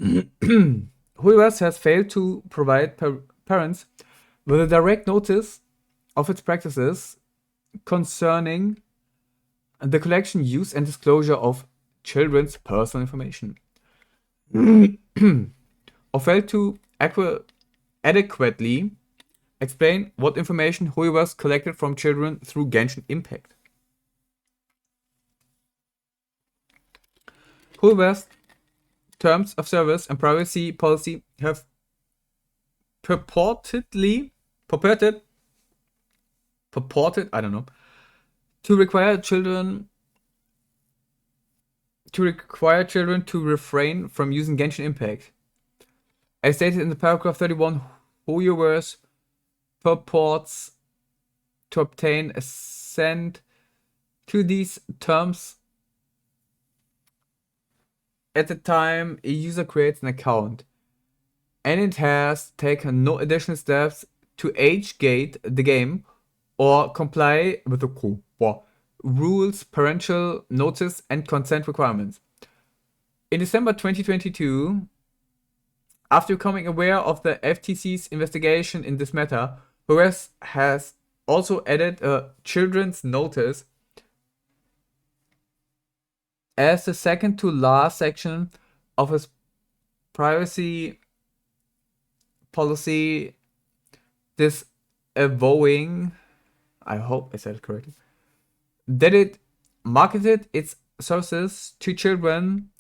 Hoyoverse has failed to provide parents with a direct notice of its practices concerning the collection, use, and disclosure of children's personal information. Or failed to adequately explain what information Hoyoverse collected from children through Genshin Impact. Hoyoverse terms of service and privacy policy have purported, I don't know, to require children to refrain from using Genshin Impact. As stated in the paragraph 31, Hoyoverse purports to obtain assent to these terms at the time a user creates an account, and it has taken no additional steps to age gate the game or comply with the rules, parental notice, and consent requirements. In December 2022, after becoming aware of the FTC's investigation in this matter, Perez has also added a children's notice as the second to last section of his privacy policy, disavowing, I hope I said it correctly, that it marketed its services to children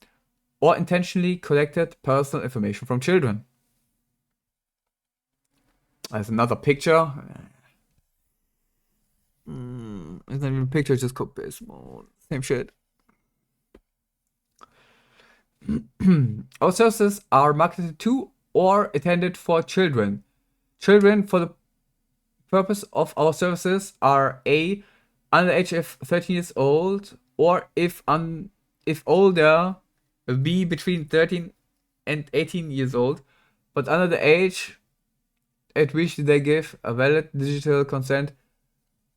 or intentionally collected personal information from children. There's another picture. It's not even a picture, just copy small. Same shit. Our services are marketed to or intended for children. Children for the purpose of our services are A, under the age of 13 years old, or if older, B, between 13 and 18 years old, but under the age at which they give a valid digital consent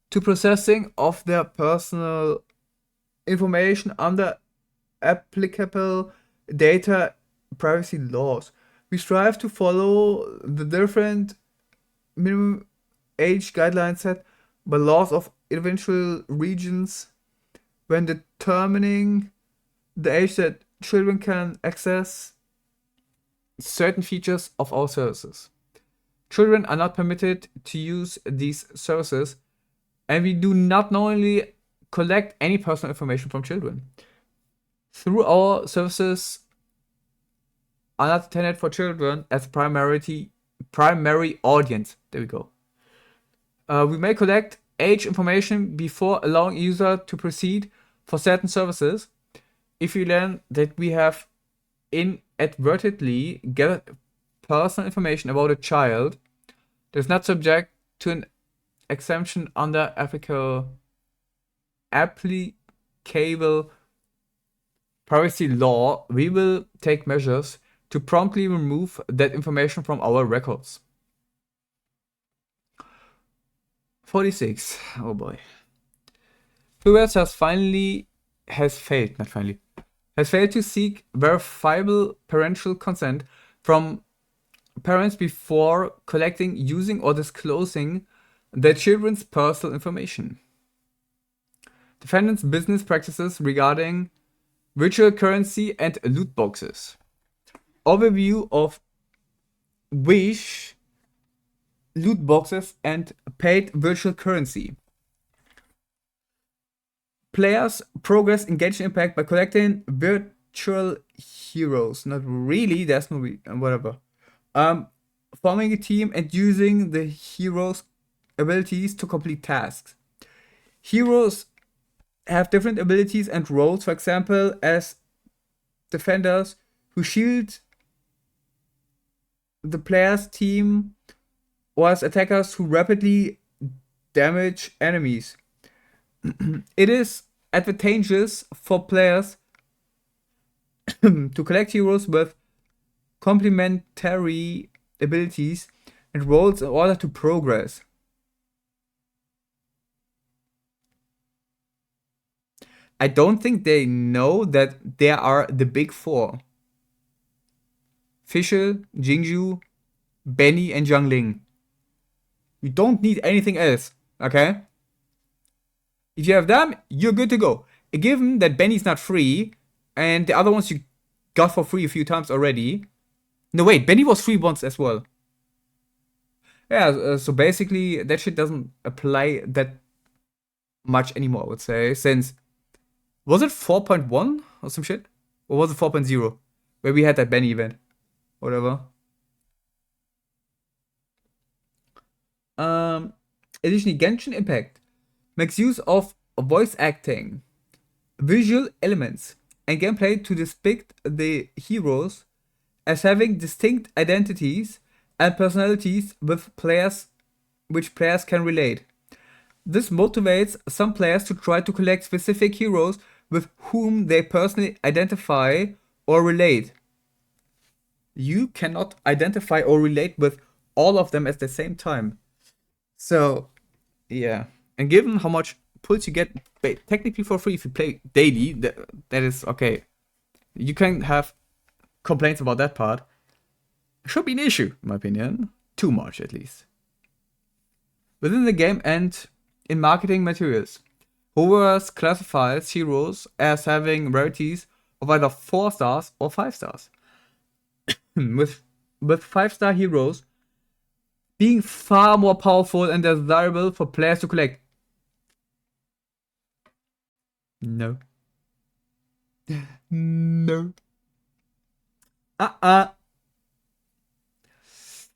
to processing of their personal information under applicable data privacy laws. We strive to follow the different minimum age guidelines set by laws of individual regions when determining the age that children can access certain features of our services. Children are not permitted to use these services, and we do not knowingly collect any personal information from children. Through our services are not intended for children as primary audience. There we go. We may collect age information before allowing a user to proceed for certain services. If we learn that we have inadvertently gathered personal information about a child that is not subject to an exemption under applicable privacy law, we will take measures to promptly remove that information from our records. 46. Oh boy. Perez has failed to seek verifiable parental consent from parents before collecting, using, or disclosing their children's personal information. Defendants' business practices regarding virtual currency and loot boxes. Overview of Wish, loot boxes, and paid virtual currency. Players progress in Genshin Impact by collecting virtual heroes. Not really, there's no whatever. Forming a team and using the heroes' abilities to complete tasks. Heroes have different abilities and roles, for example, as defenders who shield the player's team, or as attackers who rapidly damage enemies. It is advantageous for players to collect heroes with complementary abilities and roles in order to progress. I don't think they know that there are the big four: Fischl, Jingju, Benny, and Jiangling. You don't need anything else, okay? If you have them, you're good to go. Given that Benny's not free, and the other ones you got for free a few times already. No, wait, Benny was free once as well. Yeah, so basically that shit doesn't apply that much anymore, I would say, since... Was it 4.1 or some shit? Or was it 4.0? Where we had that Benny event. Whatever. Additionally, Genshin Impact makes use of voice acting, visual elements, and gameplay to depict the heroes as having distinct identities and personalities with players, which players can relate. This motivates some players to try to collect specific heroes with whom they personally identify or relate. You cannot identify or relate with all of them at the same time. So yeah, and given how much pulls you get technically for free if you play daily, that is okay. You can have complaints about that part. It should be an issue, in my opinion. Too much, at least. Within the game and in marketing materials, Hoovers classifies heroes as having rarities of either 4 stars or 5 stars. with 5-star heroes being far more powerful and desirable for players to collect. No. No. Uh-uh.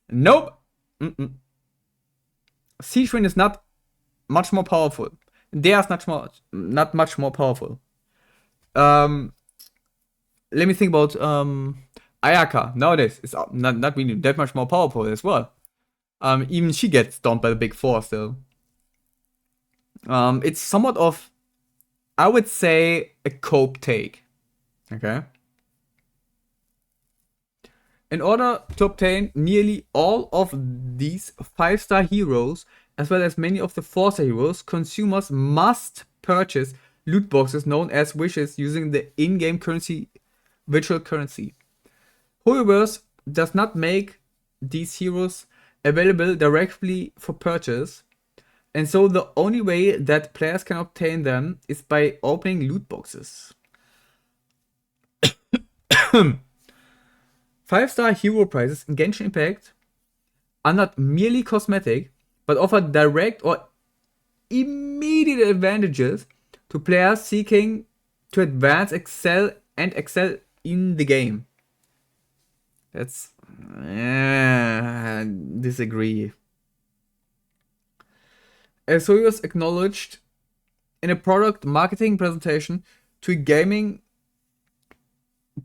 Nope. Mm-mm. Siege is not much more powerful. They are not much more powerful. Um, Let me think about Ayaka nowadays. It's not really that much more powerful as well. Even she gets stomped by the big four still. It's somewhat of, I would say, a cope take. Okay. In order to obtain nearly all of these 5-star heroes, as well as many of the 4-star heroes, consumers must purchase loot boxes known as wishes using the in-game currency, virtual currency. However, does not make these heroes available directly for purchase, and so the only way that players can obtain them is by opening loot boxes. 5-star hero prizes in Genshin Impact are not merely cosmetic, but offer direct or immediate advantages to players seeking to advance, excel in the game. That's disagree. As Soyuz acknowledged in a product marketing presentation to a gaming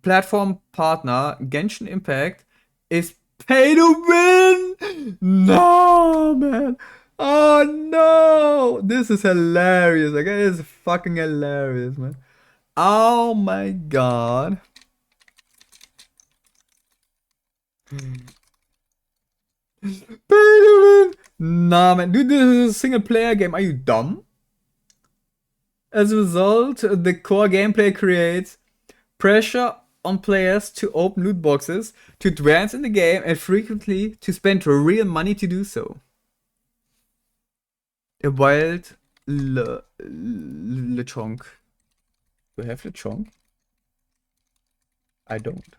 platform partner, Genshin Impact is pay to win. No, man. Oh no, this is hilarious. Like, it is fucking hilarious, man. Oh my god. Pay to win. Nah, man. Dude, this is a single player game. Are you dumb? As a result, the core gameplay creates pressure on players to open loot boxes, to advance in the game, and frequently to spend real money to do so. A wild Lechonk. Do I have Lechonk? I don't.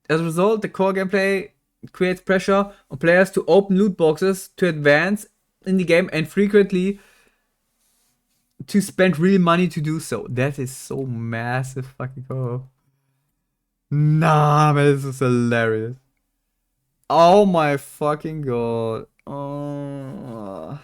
As a result, the core gameplay creates pressure on players to open loot boxes, to advance in the game, and frequently to spend real money to do so. That is so massive fucking cool. Nah, man, this is hilarious. Oh my fucking god. Oh.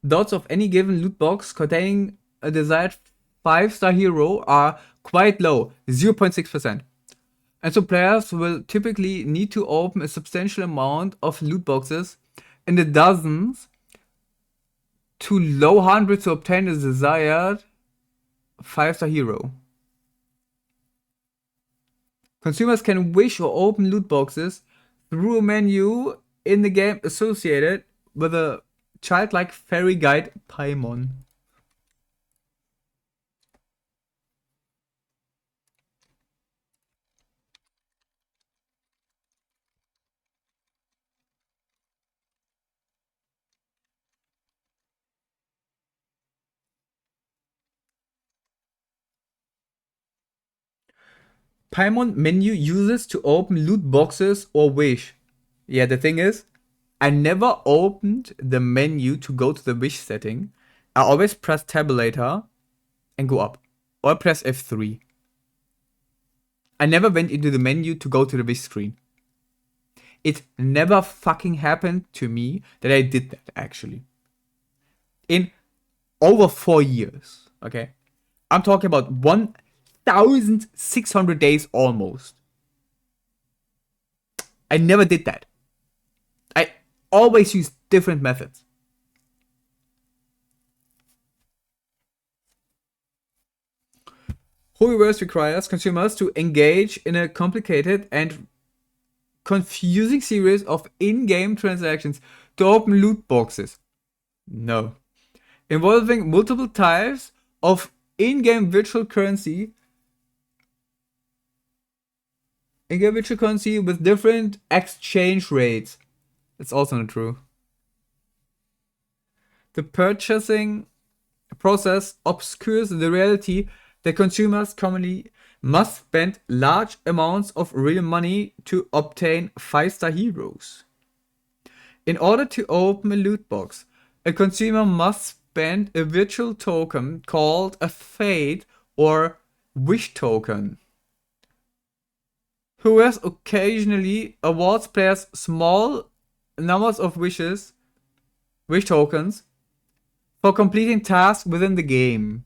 Dots of any given loot box containing a desired 5-star hero are quite low, 0.6%. And so players will typically need to open a substantial amount of loot boxes in the dozens to low hundreds to obtain the desired 5-star hero. Consumers can wish or open loot boxes through a menu in the game associated with a childlike fairy guide Paimon. Paimon menu uses to open loot boxes or wish. Yeah, the thing is, I never opened the menu to go to the wish setting. I always press tabulator and go up. Or press F3. I never went into the menu to go to the wish screen. It never fucking happened to me that I did that, actually. In over 4 years, okay? I'm talking about 1,600 days almost. I never did that. I always use different methods. Hoyoverse requires consumers to engage in a complicated and confusing series of in-game transactions to open loot boxes. No. Involving multiple types of in-game virtual currency. In-game virtual currency with different exchange rates. It's also not true. The purchasing process obscures the reality that consumers commonly must spend large amounts of real money to obtain 5-star heroes. In order to open a loot box, a consumer must spend a virtual token called a fate or wish token. Whereas occasionally awards players small numbers of wish tokens, for completing tasks within the game.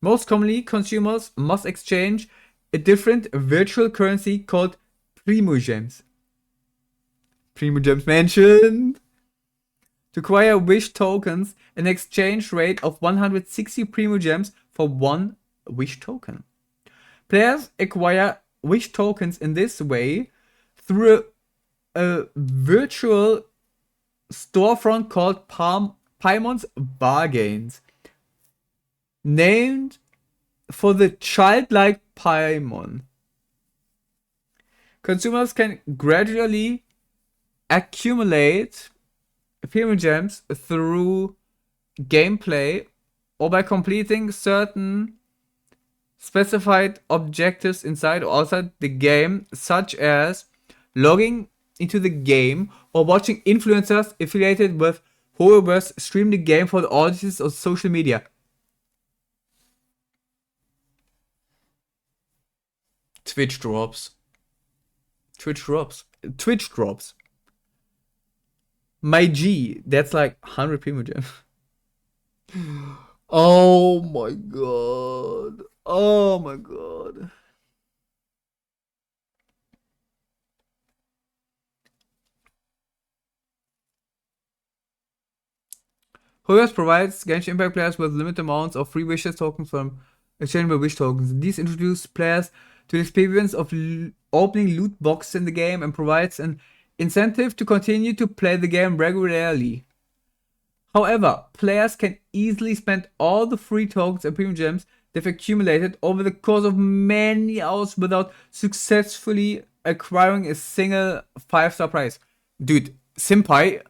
Most commonly, consumers must exchange a different virtual currency called Primogems. Primogems mentioned! To acquire wish tokens, an exchange rate of 160 Primogems for 1 wish token. Players acquire wish tokens in this way through a virtual storefront called Paimon's Bargains, named for the childlike Paimon. Consumers can gradually accumulate Primogems through gameplay or by completing certain specified objectives inside or outside the game, such as logging into the game or watching influencers affiliated with Hoyoverse stream the game for the audiences of social media. Twitch drops. My G, that's like 100 Primogems. Oh my god. Oh my god. Hoyoverse provides Genshin Impact players with limited amounts of free wishes tokens from exchangeable wish tokens. These introduce players to the experience of opening loot boxes in the game and provides an incentive to continue to play the game regularly. However, players can easily spend all the free tokens and Primogems they've accumulated over the course of many hours without successfully acquiring a single 5-star prize. Dude, Senpai,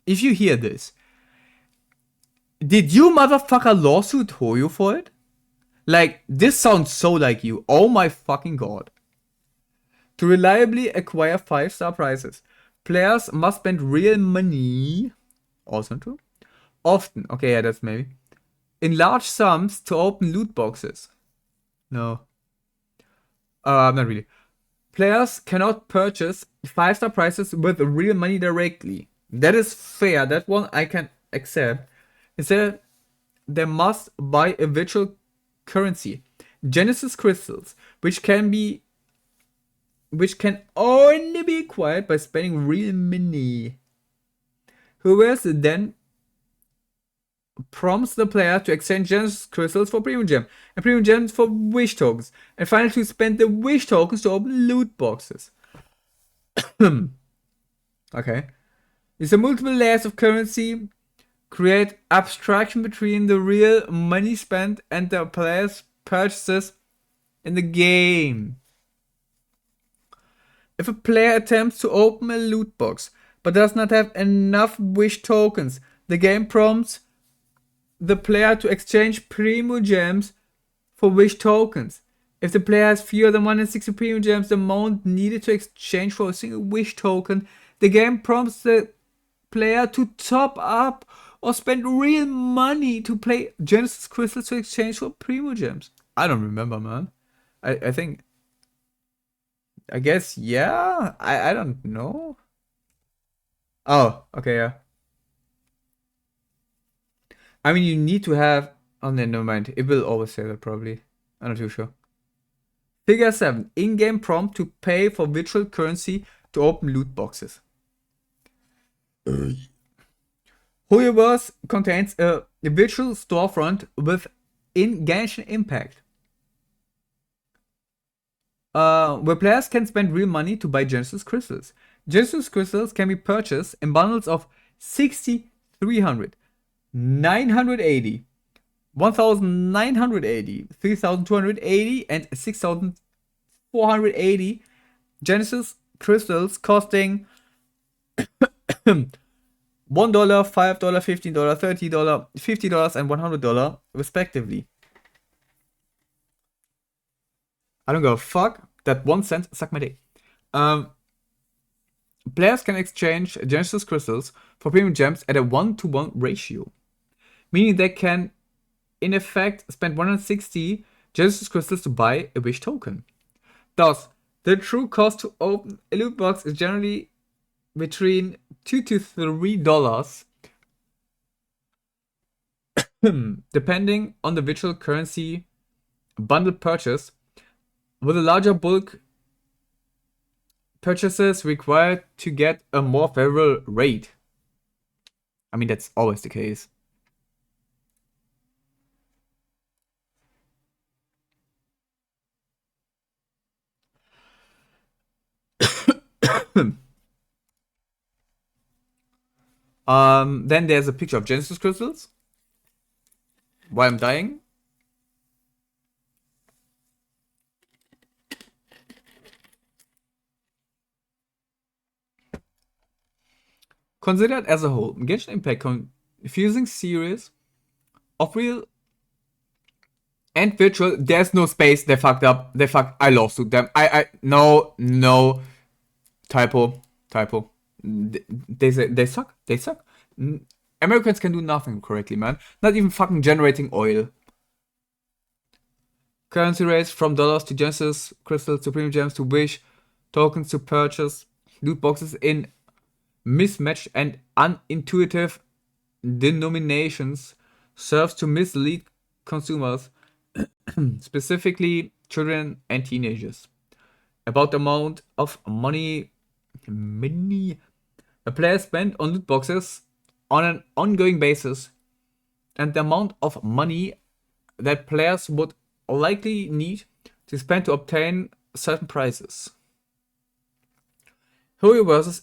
if you hear this, did you motherfucker lawsuit Hoyo for it? Like, this sounds so like you. Oh my fucking god. To reliably acquire 5-star prizes, players must spend real money. Also true. Often, okay, yeah, that's maybe. In large sums to open loot boxes. No. Not really. Players cannot purchase 5-star prizes with real money directly. That is fair. That one I can accept. Instead, they must buy a virtual currency, Genesis crystals, which can only be acquired by spending real money. Whoever then prompts the player to exchange Genesis crystals for Primogem, and Primogems for wish tokens, and finally to spend the wish tokens to open loot boxes. Okay. These are multiple layers of currency create abstraction between the real money spent and the player's purchases in the game. If a player attempts to open a loot box but does not have enough wish tokens, the game prompts the player to exchange Primogems for wish tokens. If the player has fewer than 160 premium gems, the amount needed to exchange for a single wish token, the game prompts the player to top up or spend real money to play Genesis crystals to exchange for premium gems. I don't remember, man. I think. I guess, yeah. I don't know. Oh, okay, yeah. I mean, you need to have. Oh, no, never mind. It will always say that, probably. I'm not too sure. Figure 7. In-game prompt to pay for virtual currency to open loot boxes. Hoyoverse contains a virtual storefront within Genshin Impact, where players can spend real money to buy Genesis crystals. Genesis crystals can be purchased in bundles of 60, 300, 980, 1980, 3280, and 6480 Genesis crystals costing $1, $5, $15, $30, $50, and $100 respectively. I don't give a fuck. That 1 cent suck my dick. Players can exchange Genesis crystals for premium gems at a 1-to-1 ratio, meaning they can, in effect, spend 160 Genesis crystals to buy a wish token. Thus, the true cost to open a loot box is generally between $2 to $3, depending on the virtual currency bundle purchase, with a larger bulk purchases required to get a more favorable rate. I mean, that's always the case. Then there's a picture of Genesis crystals while I'm dying. Considered as a whole, Genshin Impact confusing series of real and virtual. There's no space. They fucked up. I lost to them. No. Typo. They suck. Americans can do nothing correctly, man. Not even fucking generating oil. Currency rates from dollars to Genesis crystals to premium gems to wish tokens to purchase loot boxes in mismatched and unintuitive denominations serves to mislead consumers, specifically children and teenagers, about the amount of money a player spent on loot boxes on an ongoing basis, and the amount of money that players would likely need to spend to obtain certain prizes. Hurry versus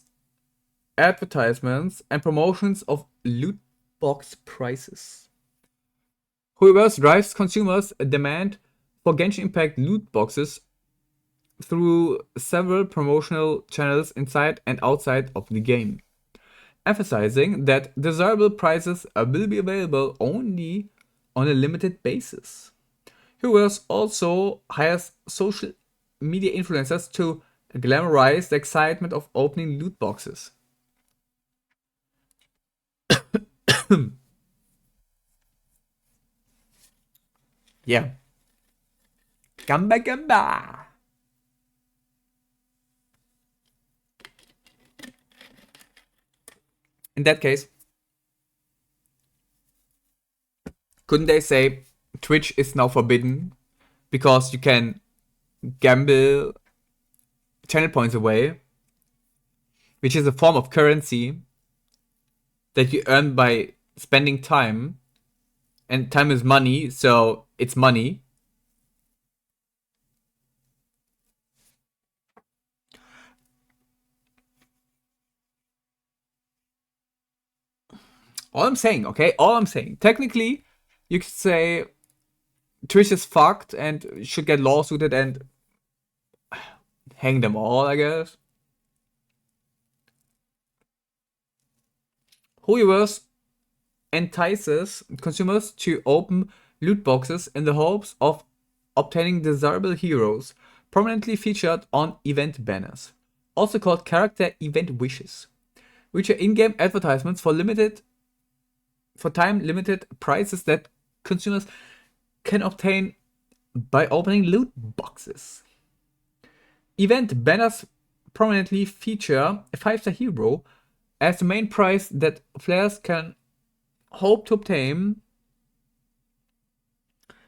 advertisements and promotions of loot box prices. Hoyoverse drives consumers' demand for Genshin Impact loot boxes through several promotional channels inside and outside of the game, emphasizing that desirable prices will be available only on a limited basis. Hoyoverse also hires social media influencers to glamorize the excitement of opening loot boxes. Yeah. Gamba. In that case, couldn't they say Twitch is now forbidden because you can gamble channel points away, which is a form of currency that you earn by spending time, and time is money, so it's money. All I'm saying, technically, you could say Twitch is fucked and should get lawsuited and hang them all, I guess. Hoyoverse entices consumers to open loot boxes in the hopes of obtaining desirable heroes prominently featured on event banners, also called character event wishes, which are in-game advertisements for time-limited prices that consumers can obtain by opening loot boxes. Event banners prominently feature a 5-star hero as the main prize that players can hope to obtain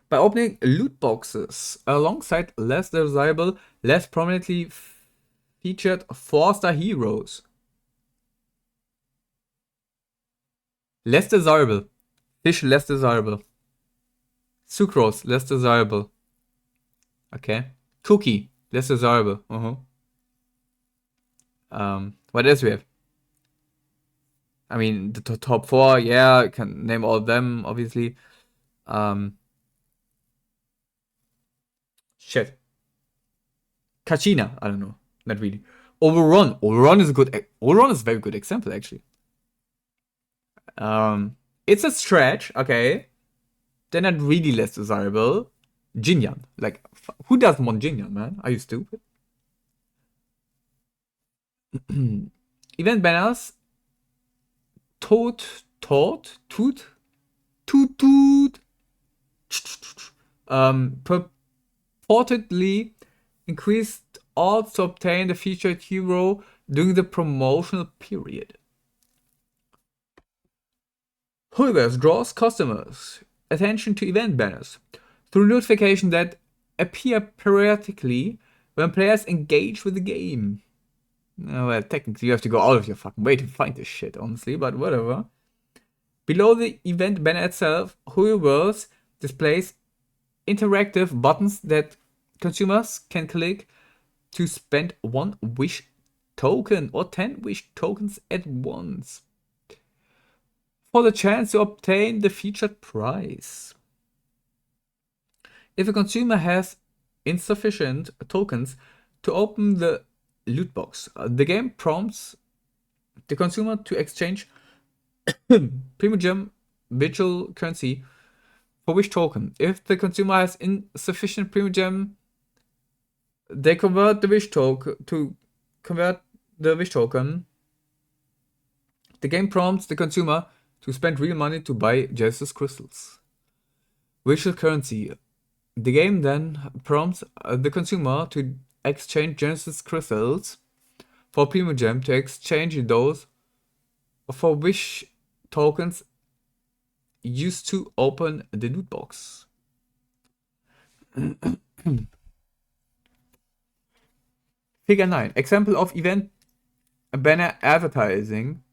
by opening loot boxes alongside less desirable, less prominently featured 4-star heroes. Less desirable. Fish less desirable. Sucrose less desirable. Okay. Cookie less desirable. What else we have? I mean, the top 4, yeah, I can name all of them, obviously. Shit. Kachina, I don't know. Not really. Overrun. Overrun is a good. Overrun is a very good example, actually. It's a stretch, okay. They're not really less desirable. Jinyan. Like, who doesn't want Jinyan, man? Are you stupid? Event banners. Toot. Purportedly increased odds to obtain the featured hero during the promotional period. Hoovers draws customers' attention to event banners through notifications that appear periodically when players engage with the game. Well, technically you have to go out of your fucking way to find this shit, honestly, but whatever. Below the event banner itself, Hoovers displays interactive buttons that consumers can click to spend 1 wish token or 10 wish tokens at once for the chance to obtain the featured prize. If a consumer has insufficient tokens to open the loot box, the game prompts the consumer to exchange Primogem virtual currency for wish token. If the consumer has insufficient Primogem, they convert the wish token The game prompts the consumer to spend real money to buy Genesis crystals. Virtual currency. The game then prompts the consumer to exchange Genesis crystals for Primogem to exchange those for wish tokens used to open the loot box. Figure 9. Example of event banner advertising.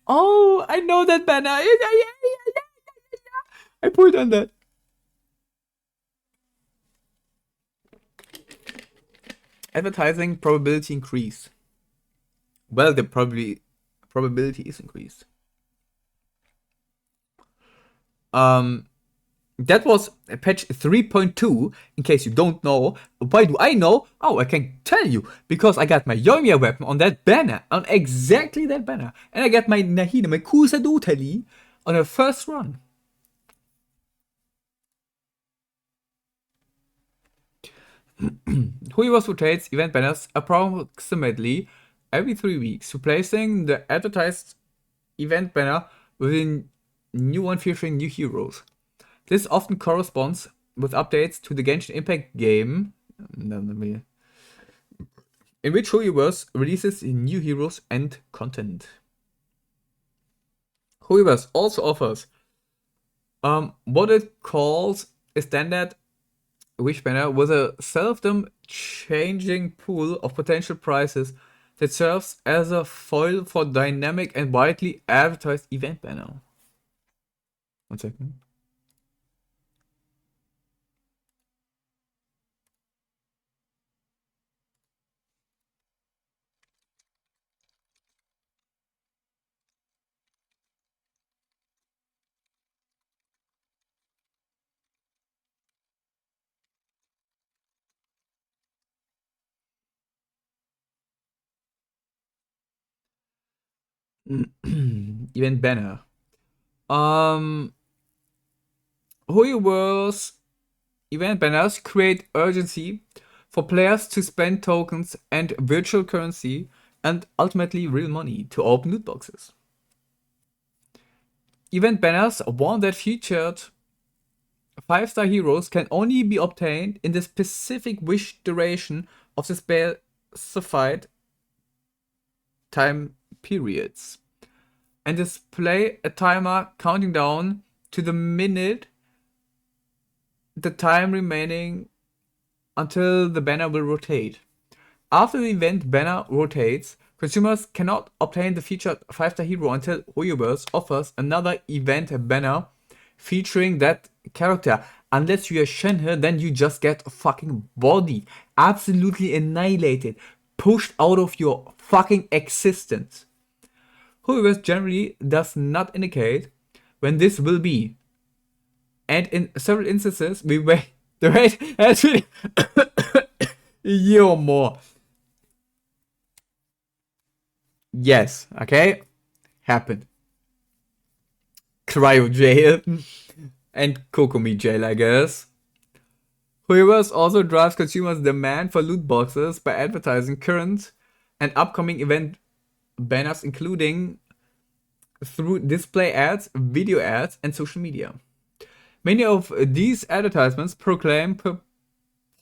Oh, I know that banner. I pulled on that. Advertising probability increase. Well, the probability is increased. That was patch 3.2. In case you don't know, why do I know? Oh, I can tell you because I got my Yoimiya weapon on that banner, on exactly that banner, and I got my Nahida, my Kusadotali, on the first run. Huivos rotates event banners approximately every 3 weeks, replacing the advertised event banner with a new one featuring new heroes. This often corresponds with updates to the Genshin Impact game, in which Huivos releases new heroes and content. Huivos also offers what it calls a standard wish banner with a seldom changing pool of potential prizes that serves as a foil for dynamic and widely advertised event banner. 1 second. Event banner. Huivos event banners create urgency for players to spend tokens and virtual currency and ultimately real money to open loot boxes. Event banners, one that featured 5-star heroes, can only be obtained in the specific wish duration of the specified time periods, and display a timer counting down to the minute the time remaining until the banner will rotate. After the event banner rotates, consumers cannot obtain the featured 5-star hero until Hoyoverse offers another event banner featuring that character. Unless you're Shenhe, then you just get a fucking body. Absolutely annihilated. Pushed out of your fucking existence. Hoyoverse generally does not indicate when this will be. And in several instances, the wait has been a year or more. Yes, okay? Happened. Cryo jail. And Kokomi jail, I guess. Hoyoverse also drives consumers' demand for loot boxes by advertising current and upcoming event banners, including through display ads, video ads, and social media. Many of these advertisements proclaim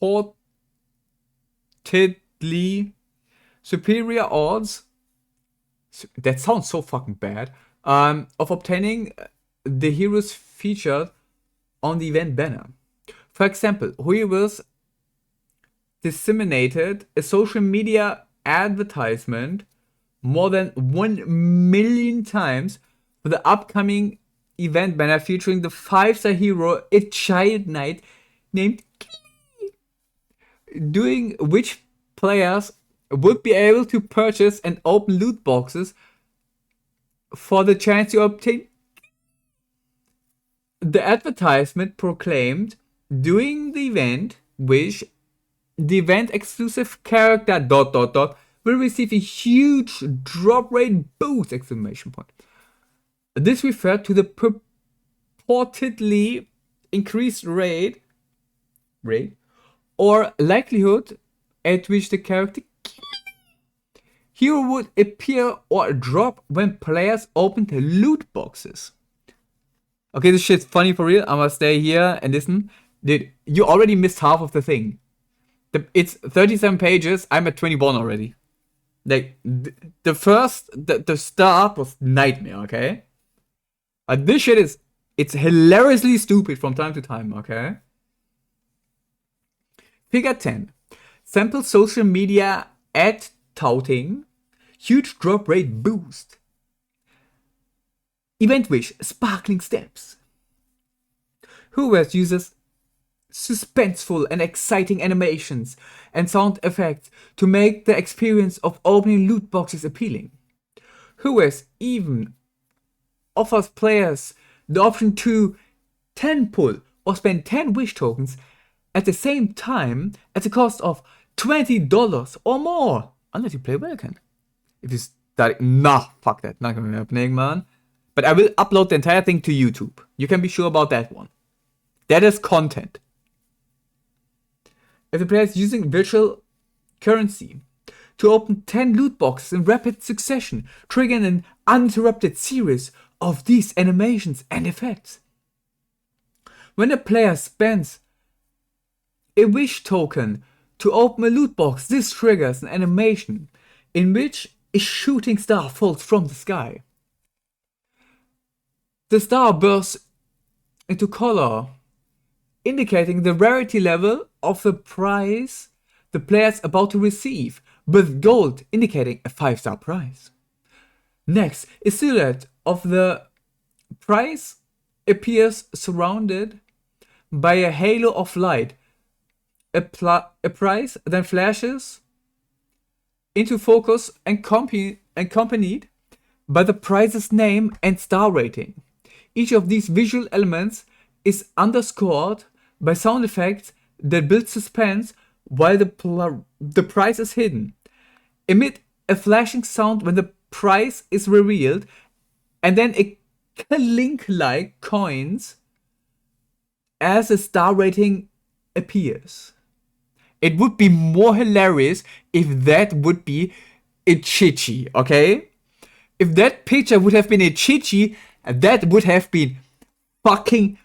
purportedly superior odds. That sounds so fucking bad. Of obtaining the heroes featured on the event banner. For example, Hoyoverse disseminated a social media advertisement more than 1 million times for the upcoming event banner featuring the 5-star hero, a child knight named Klee, during which players would be able to purchase and open loot boxes for the chance to obtain. The advertisement proclaimed during the event, which the event exclusive character ... will receive a huge drop rate boost! This referred to the purportedly increased rate or likelihood at which the character hero would appear or drop when players opened loot boxes. Okay, this shit's funny for real. I'm gonna stay here and listen. Dude, you already missed half of the thing. It's 37 pages. I'm at 21 already. Like, the start was nightmare, okay? This shit it's hilariously stupid from time to time, okay? Figure 10. Sample social media ad touting. Huge drop rate boost. Event wish, sparkling steps. Hoyoverse uses suspenseful and exciting animations and sound effects to make the experience of opening loot boxes appealing. Hoyoverse even offers players the option to 10 pull or spend 10 wish tokens at the same time at the cost of $20 or more, unless you play Welcome. If you start, nah, fuck that, not gonna be happening, man. But I will upload the entire thing to YouTube. You can be sure about that one. That is content. If the player is using virtual currency to open 10 loot boxes in rapid succession, triggering an uninterrupted series of these animations and effects. When a player spends a wish token to open a loot box, this triggers an animation in which a shooting star falls from the sky. The star bursts into color, indicating the rarity level of the prize the player is about to receive, with gold indicating a 5-star prize. Next, a silhouette of the prize appears surrounded by a halo of light. A prize then flashes into focus and accompanied by the prize's name and star rating. Each of these visual elements is underscored by sound effects that build suspense while the prize is hidden. Emit a flashing sound when the prize is revealed, and then a clink like coins as the star rating appears. It would be more hilarious if that would be a Chichi, okay? If that picture would have been a Chichi, that would have been fucking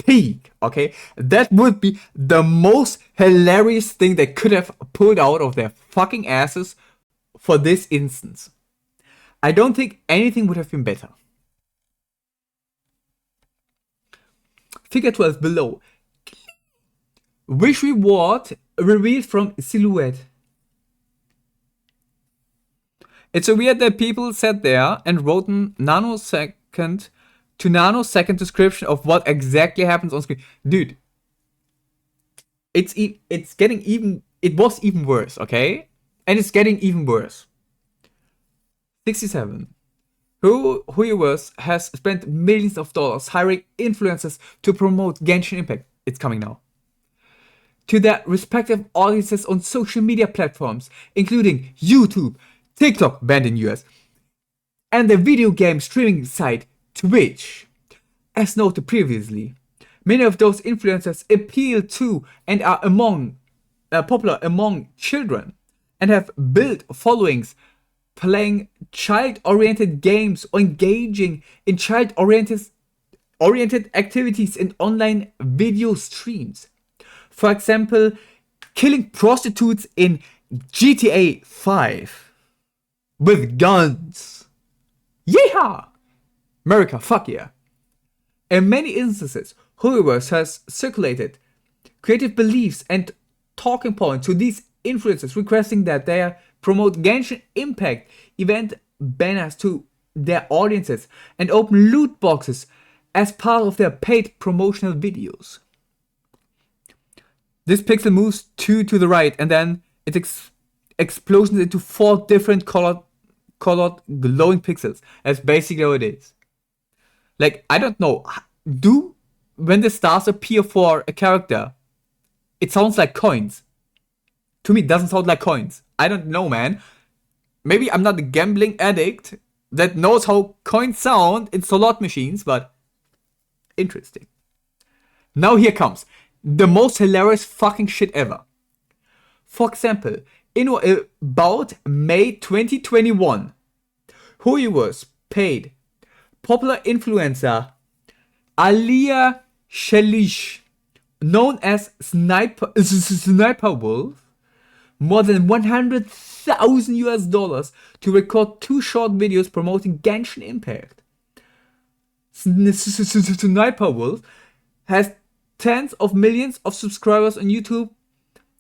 peak, okay? That would be the most hilarious thing they could have pulled out of their fucking asses for this instance. I don't think anything would have been better. Figure 12 below. Wish reward revealed from silhouette. It's so weird that people sat there and wrote a nanosecond to nanosecond description of what exactly happens on screen. Dude, it's getting even, it was even worse, okay? And it's getting even worse. 67. Who he was has spent millions of dollars hiring influencers to promote Genshin Impact. It's coming now. To their respective audiences on social media platforms, including YouTube, TikTok, banned in US, and the video game streaming site Twitch. As noted previously, many of those influencers appeal to and are popular among children and have built followings playing child-oriented games or engaging in child-oriented activities in online video streams. For example, killing prostitutes in GTA 5 with guns. Yeehaw! America, fuck yeah. In many instances, Whoever's has circulated creative beliefs and talking points to these influencers requesting that they promote Genshin Impact event banners to their audiences and open loot boxes as part of their paid promotional videos. This pixel moves 2 to the right and then it explosions into 4 different colored glowing pixels. That's basically what it is. Like, I don't know. When the stars appear for a character, it sounds like coins. To me, it doesn't sound like coins. I don't know, man. Maybe I'm not a gambling addict that knows how coins sound in slot machines, but interesting. Now here comes the most hilarious fucking shit ever. For example, in about May 2021, Whoever's paid popular influencer Alia Shalish, known as Sniper Wolf, more than $100,000 to record 2 short videos promoting Genshin Impact. Sniper Wolf has tens of millions of subscribers on YouTube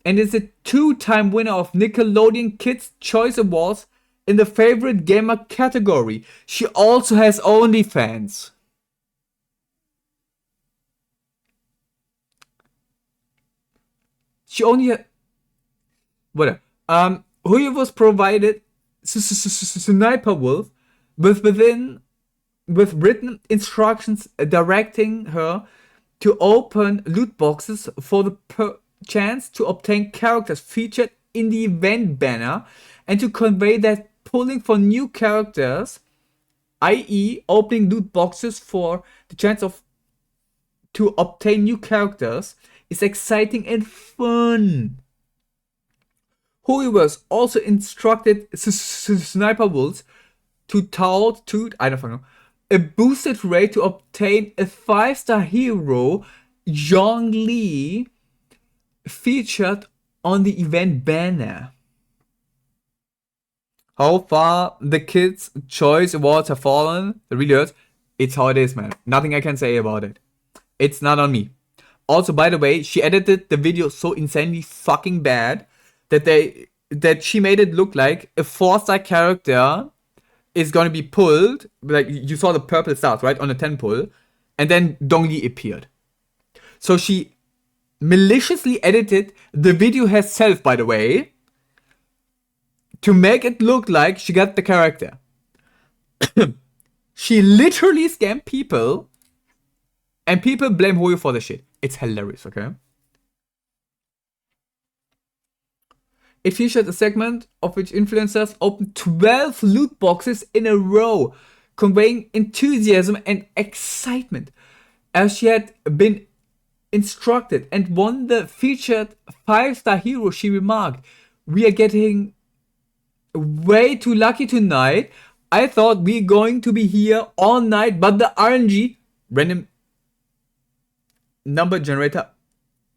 and is a 2-time winner of Nickelodeon Kids' Choice Awards in the favorite gamer category. She also has OnlyFans. She only whatever. Whoever's provided Sniper Wolf with written instructions directing her to open loot boxes for the chance to obtain characters featured in the event banner and to convey that pulling for new characters, i.e. opening loot boxes for the chance to obtain new characters, is exciting and fun. Whoever's also instructed Sniper Wolves to I don't know, a boosted rate to obtain a 5-star hero, Zhongli, featured on the event banner. How far the Kids' Choice Awards have fallen, it really hurts. It's how it is, man. Nothing I can say about it. It's not on me. Also, by the way, she edited the video so insanely fucking bad that she made it look like a 4-star character is gonna be pulled. Like, you saw the purple stars, right, on the 10 pull, and then Dongli appeared. So she maliciously edited the video herself, by the way, to make it look like she got the character. She literally scammed people, and people blame Hoyo for the shit. It's hilarious, okay? It featured a segment of which influencers opened 12 loot boxes in a row, conveying enthusiasm and excitement, as she had been instructed and won the featured 5-star hero, she remarked, "We are getting way too lucky tonight. I thought we're going to be here all night, but the RNG, random number generator,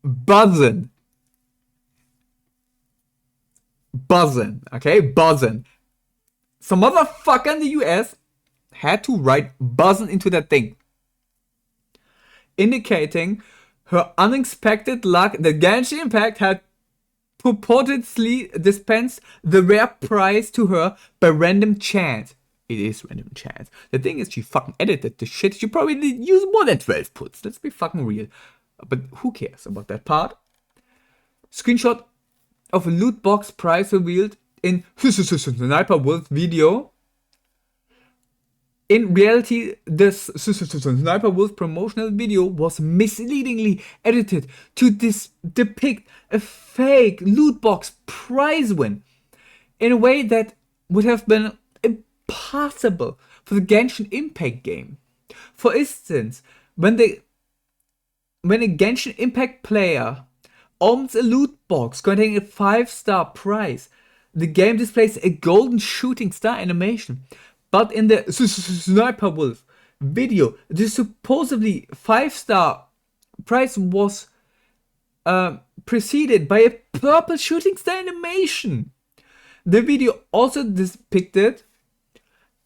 buzzing. Okay? Buzzing. Some motherfucker in the US had to write buzzing into that thing, indicating her unexpected luck that Genshin Impact had purportedly dispensed the rare prize to her by random chance. It is random chance. The thing is, she fucking edited the shit. She probably did use more than 12 puts. Let's be fucking real. But who cares about that part? Screenshot of a loot box prize revealed in Sniper Wolf video. In reality, this Sniper Wolf promotional video was misleadingly edited to depict a fake loot box prize win in a way that would have been impossible for the Genshin Impact game. For instance, when a Genshin Impact player opens a loot box containing a 5-star prize, the game displays a golden shooting star animation. But in the Sniper Wolf video, the supposedly 5-star prize was preceded by a purple shooting star animation. The video also depicted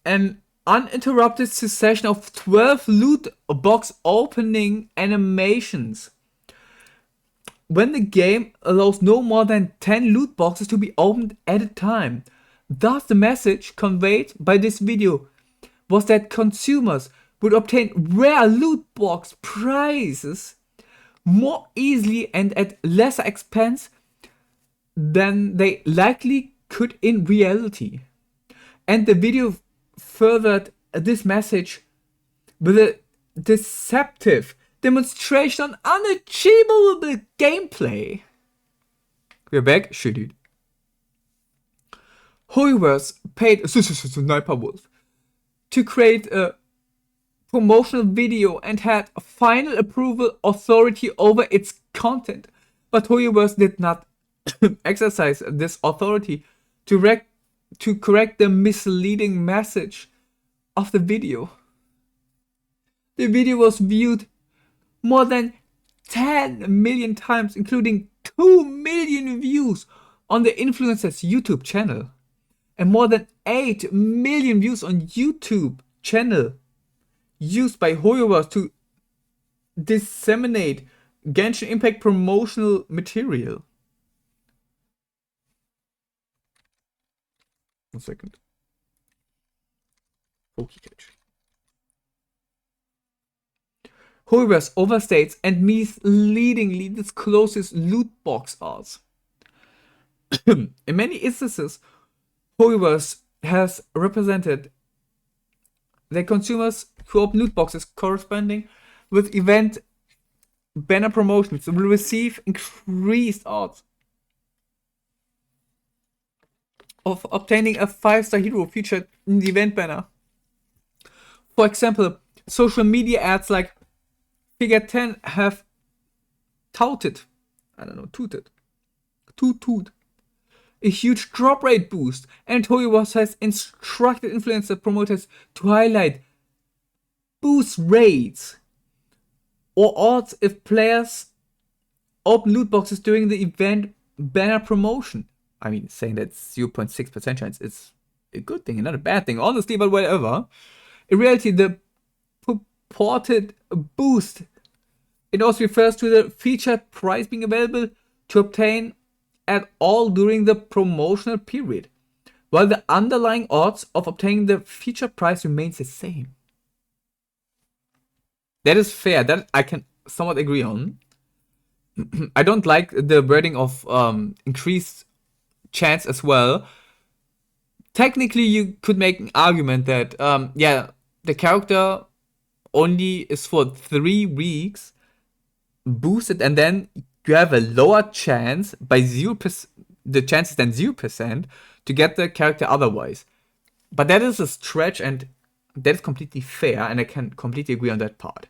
an uninterrupted succession of 12 loot box opening animations, when the game allows no more than 10 loot boxes to be opened at a time. Thus, the message conveyed by this video was that consumers would obtain rare loot box prizes more easily and at lesser expense than they likely could in reality. And the video furthered this message with a deceptive demonstration on unachievable gameplay. We're back? Shit, dude. Hoyoverse paid Sniper Wolf to create a promotional video and had final approval authority over its content. But Hoyoverse did not exercise this authority to correct the misleading message of the video. The video was viewed more than 10 million times, including 2 million views on the influencer's YouTube channel, and more than 8 million views on YouTube channel used by Hoyoverse to disseminate Genshin Impact promotional material. 1 second. Okay, catch. Hoyoverse overstates and misleadingly discloses loot box arts. In many instances, Hoyoverse has represented that consumers who open loot boxes corresponding with event banner promotions will receive increased odds of obtaining a 5-star hero featured in the event banner. For example, social media ads like Figure 10 have touted a huge drop rate boost, and Hoyoverse has instructed influencer promoters to highlight boost rates or odds if players open loot boxes during the event banner promotion. I mean, saying that 0.6% chance is a good thing and not a bad thing, honestly, but whatever. In reality, the purported boost, it also refers to the featured prize being available to obtain at all during the promotional period, while the underlying odds of obtaining the featured prize remains the same. That is fair. That I can somewhat agree on. I don't like the wording of increased chance as well. Technically, you could make an argument that the character only is for 3 weeks boosted, and then you have a lower chance by 0%. The chance is then 0% to get the character otherwise. But that is a stretch, and that is completely fair, and I can completely agree on that part.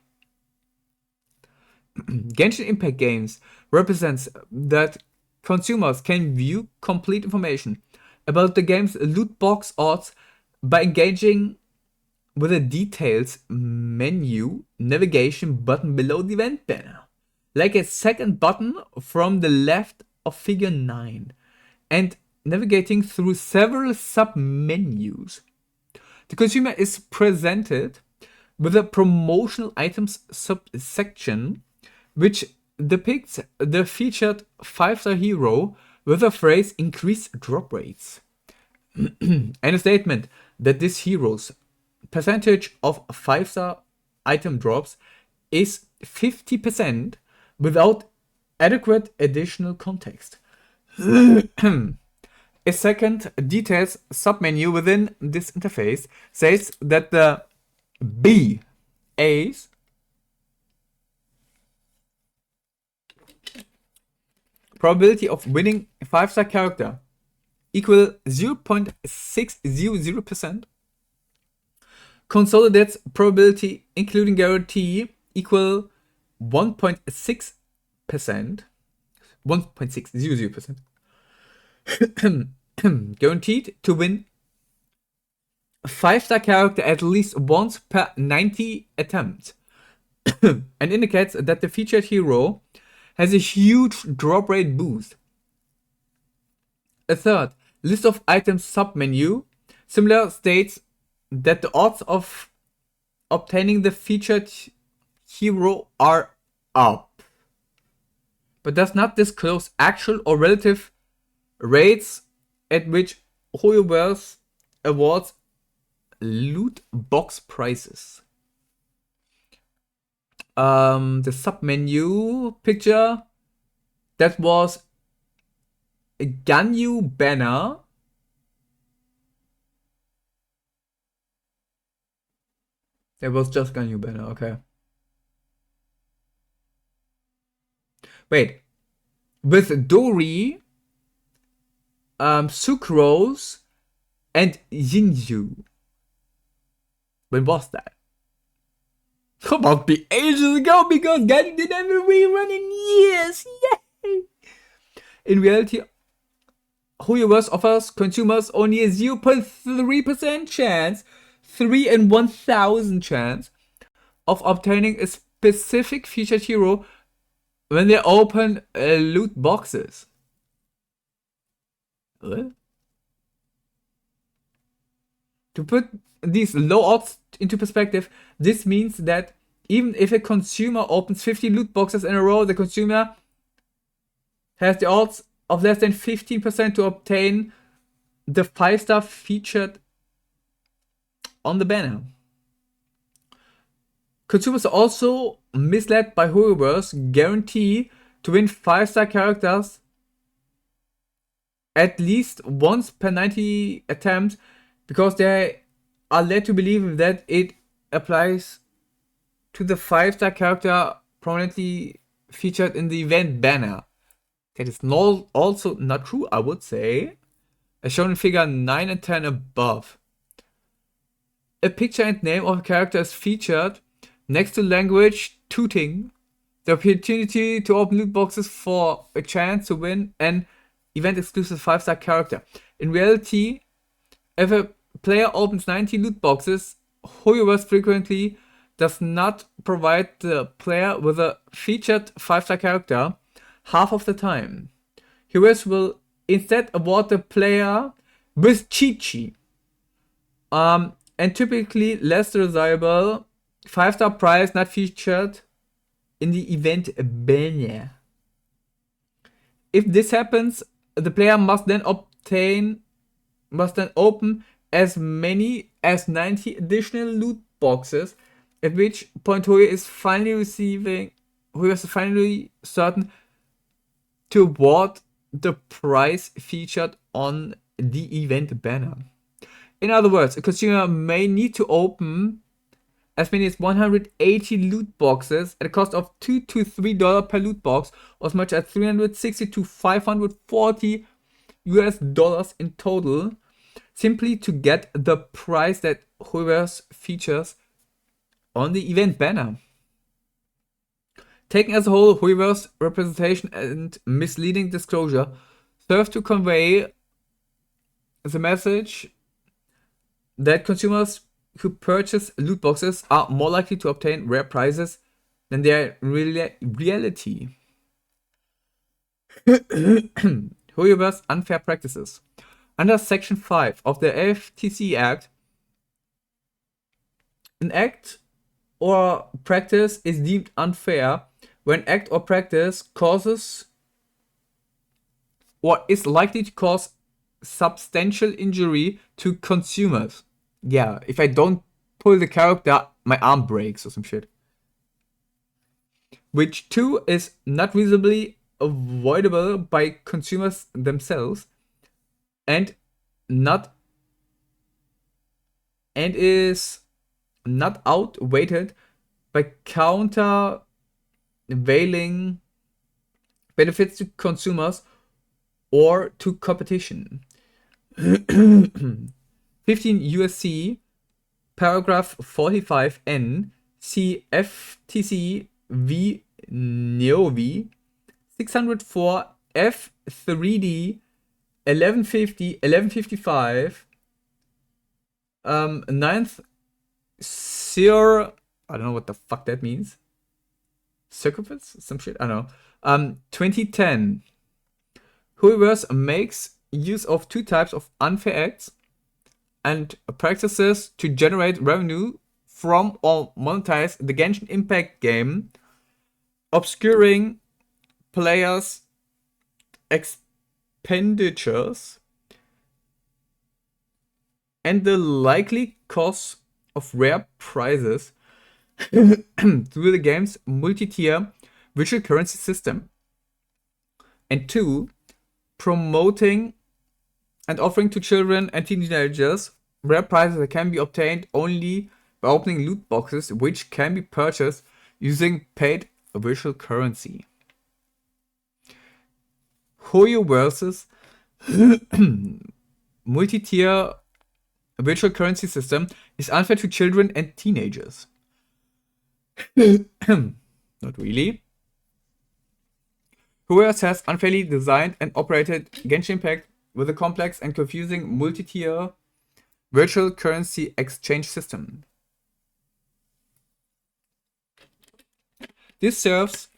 Genshin Impact games represents that consumers can view complete information about the game's loot box odds by engaging with a details menu navigation button below the event banner, like a second button from the left of figure 9, and navigating through several sub-menus. The consumer is presented with a promotional items subsection, which depicts the featured 5-star hero with the phrase increased drop rates, and a statement that this hero's percentage of 5-star item drops is 50% without adequate additional context. A second details submenu within this interface says that the BA's probability of winning a 5-star character equal 0.600%. Consolidates probability including guarantee equal 1.6%. 1.600%. Guaranteed to win a 5-star character at least once per 90 attempts. And indicates that the featured hero has a huge drop rate boost. A third list of items submenu similar states that the odds of obtaining the featured hero are up, but does not disclose actual or relative rates at which HoYoverse awards loot box prices. The submenu picture that was a Ganyu banner. It was just Ganyu banner, okay. Wait. With Dori, Sucrose, and Yinju. When was that? About be ages ago, because Ganyu didn't have a rerun in years. Yay! In reality, HoYoverse offers consumers only a 0.3% chance, 3 in 1,000 chance, of obtaining a specific featured hero when they open loot boxes. What? To put these low odds into perspective, this means that even if a consumer opens 50 loot boxes in a row, the consumer has the odds of less than 15% to obtain the 5-star featured on the banner. Consumers are also misled by HoYoverse guarantee to win 5-star characters at least once per 90 attempts, because they are led to believe that it applies to the 5-star character prominently featured in the event banner. That is also not true, I would say, as shown in figure 9 and 10 above. A picture and name of a character is featured next to language tooting, the opportunity to open loot boxes for a chance to win an event-exclusive 5-star character. In reality, if a player opens 90 loot boxes, HoYoverse frequently does not provide the player with a featured 5-star character half of the time. HoYoverse will instead award the player with Chi-Chi, and typically less desirable 5-star prize not featured in the event banner. If this happens, the player must then open as many as 90 additional loot boxes, at which point HoYoverse is finally certain to award the prize featured on the event banner. In other words, a consumer may need to open as many as 180 loot boxes at a cost of $2 to $3 per loot box, or as much as $360 to $540 in total, simply to get the price that HoYoverse features on the event banner. Taken as a whole, reverse representation and misleading disclosure serve to convey the message that consumers who purchase loot boxes are more likely to obtain rare prizes than they are in reality. Reverse unfair practices. Under Section 5 of the FTC Act, an act or practice is deemed unfair when act or practice causes or is likely to cause substantial injury to consumers. Yeah, if I don't pull the character, my arm breaks or some shit. Which too is not reasonably avoidable by consumers themselves and is not outweighed by countervailing benefits to consumers or to competition. 15 USC paragraph 45N CFTC v NEOV 604 F3D 1150 1155 ninth Sir, I don't know what the fuck that means. Circumference? Some shit? I don't know. 2010. Whoever makes use of two types of unfair acts and practices to generate revenue from or monetize the Genshin Impact game, obscuring players' expenditures and the likely cost of rare prizes through the game's multi-tier virtual currency system. And 2, promoting and offering to children and teenagers rare prizes that can be obtained only by opening loot boxes, which can be purchased using paid virtual currency. Hoyo versus multi-tier virtual currency system is unfair to children and teenagers. Not really. Whoever has unfairly designed and operated Genshin Impact with a complex and confusing multi-tier virtual currency exchange system. This serves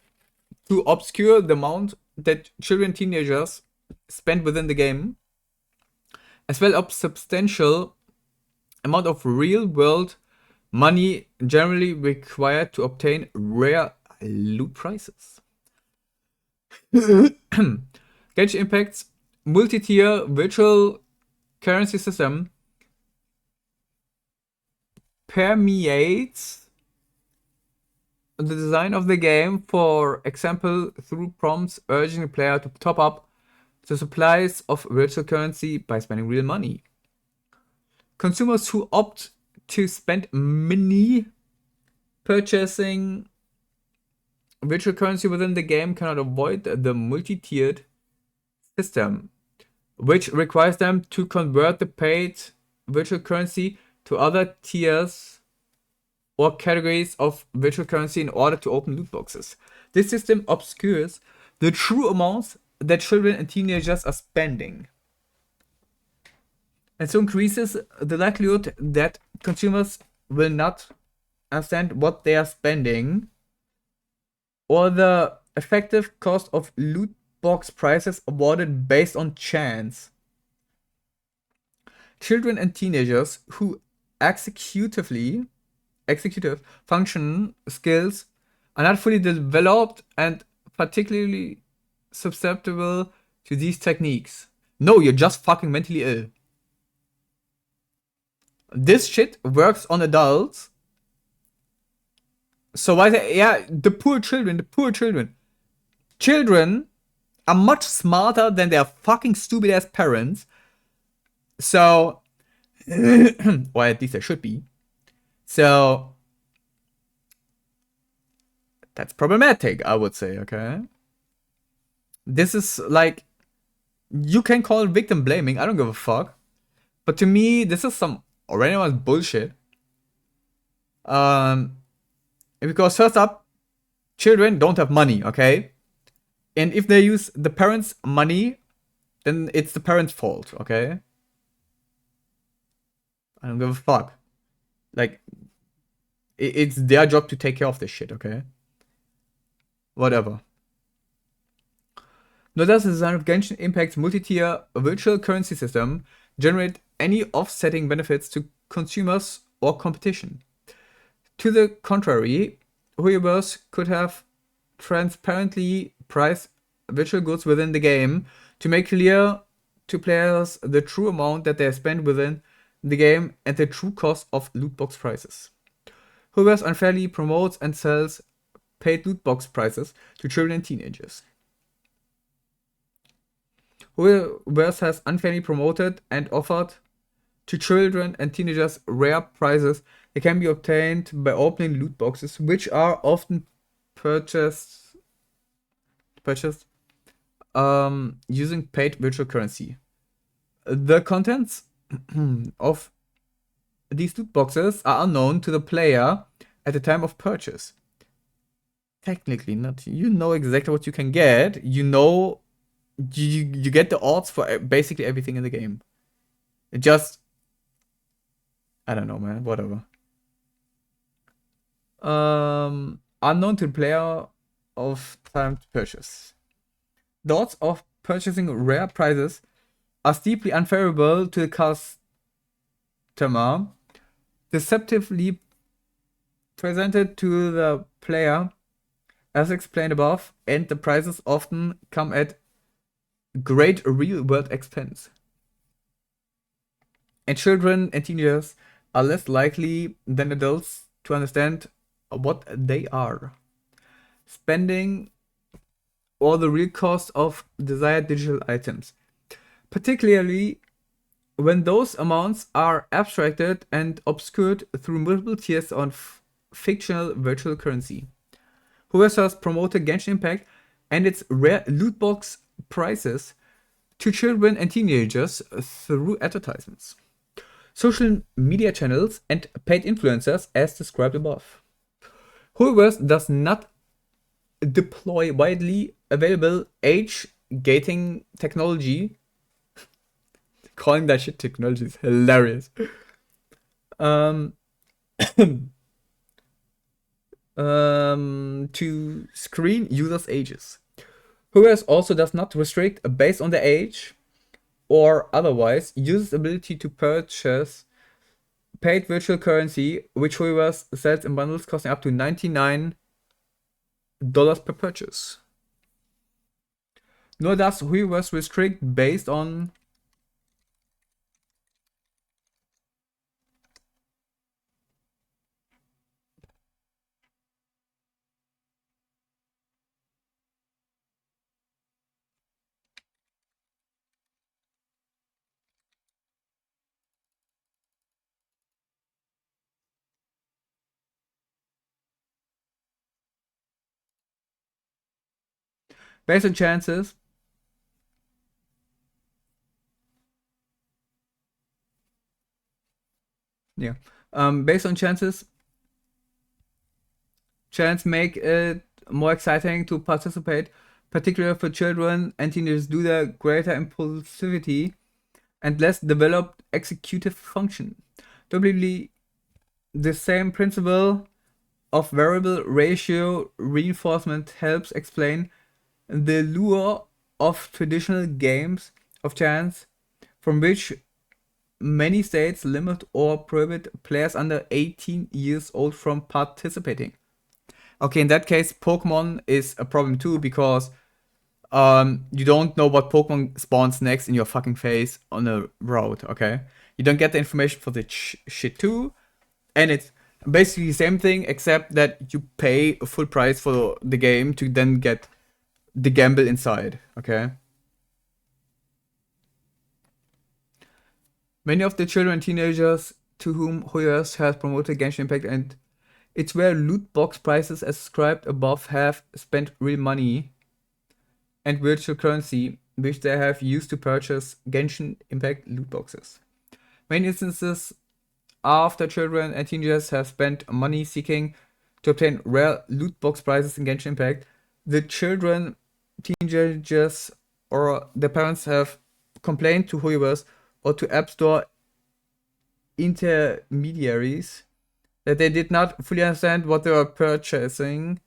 to obscure the amount that children and teenagers spend within the game, as well as substantial amount of real-world money generally required to obtain rare loot prizes. Genshin Impact's multi-tier virtual currency system permeates the design of the game, for example, through prompts urging the player to top up the supplies of virtual currency by spending real money. Consumers who opt to spend money purchasing virtual currency within the game cannot avoid the multi-tiered system, which requires them to convert the paid virtual currency to other tiers or categories of virtual currency in order to open loot boxes. This system obscures the true amounts that children and teenagers are spending, and so increases the likelihood that consumers will not understand what they are spending or the effective cost of loot box prices awarded based on chance. Children and teenagers who executive function skills are not fully developed and particularly susceptible to these techniques. No, you're just fucking mentally ill. This shit works on adults. So why the poor children. Children are much smarter than their fucking stupid ass parents. So, or at least they should be. So, that's problematic, I would say, okay? This is like, you can call it victim blaming, I don't give a fuck. But to me, this is some randomized bullshit. Because first up, Children don't have money, okay? And if they use the parents' money, then it's the parents' fault, okay? I don't give a fuck. Like, it's their job to take care of this shit, okay? Whatever. Nor does the design of Genshin Impact's multi-tier virtual currency system generate any offsetting benefits to consumers or competition. To the contrary, Weverse could have transparently priced virtual goods within the game to make clear to players the true amount that they spend within the game and the true cost of loot box prices. Weverse unfairly promotes and sells paid loot box prices to children and teenagers. Weverse has unfairly promoted and offered to children and teenagers rare prizes that can be obtained by opening loot boxes, which are often purchased using paid virtual currency. The contents of these loot boxes are unknown to the player at the time of purchase. Technically, not. You know exactly what you can get. You know, you get the odds for basically everything in the game. It just, I don't know, man. Whatever. Unknown to the player of time to purchase. The odds of purchasing rare prizes are steeply unfavorable to the customer, deceptively presented to the player as explained above, and the prizes often come at great real-world expense. And children and teenagers are less likely than adults to understand what they are. Spending or the real cost of desired digital items, particularly when those amounts are abstracted and obscured through multiple tiers of fictional virtual currency. Whoever has promoted Genshin Impact and its rare loot box prices to children and teenagers through advertisements, social media channels, and paid influencers as described above. Whoever does not deploy widely available age gating technology. Calling that shit technology is hilarious. To screen users' ages. Whoever also does not restrict based on the age or otherwise users' ability to purchase paid virtual currency, which Whoever sells in bundles costing up to $99 per purchase. Nor does Whoever restrict based on based on chances. Yeah. Based on chances, chance make it more exciting to participate, particularly for children and teenagers due to greater impulsivity and less developed executive function. Probably the same principle of variable ratio reinforcement helps explain the lure of traditional games of chance, from which many states limit or prohibit players under 18 years old from participating. Okay, in that case, Pokemon is a problem too because you don't know what Pokemon spawns next in your fucking face on a road, okay? You don't get the information for the shit too, and it's basically the same thing except that you pay a full price for the game to then get the gamble inside, okay? Many of the children and teenagers to whom Hoyos has promoted Genshin Impact and it's where loot box prices as described above have spent real money and virtual currency, which they have used to purchase Genshin Impact loot boxes. Many instances after children and teenagers have spent money seeking to obtain rare loot box prizes in Genshin Impact, the children, teenagers, or their parents have complained to Huiverse or to App Store intermediaries that they did not fully understand what they were purchasing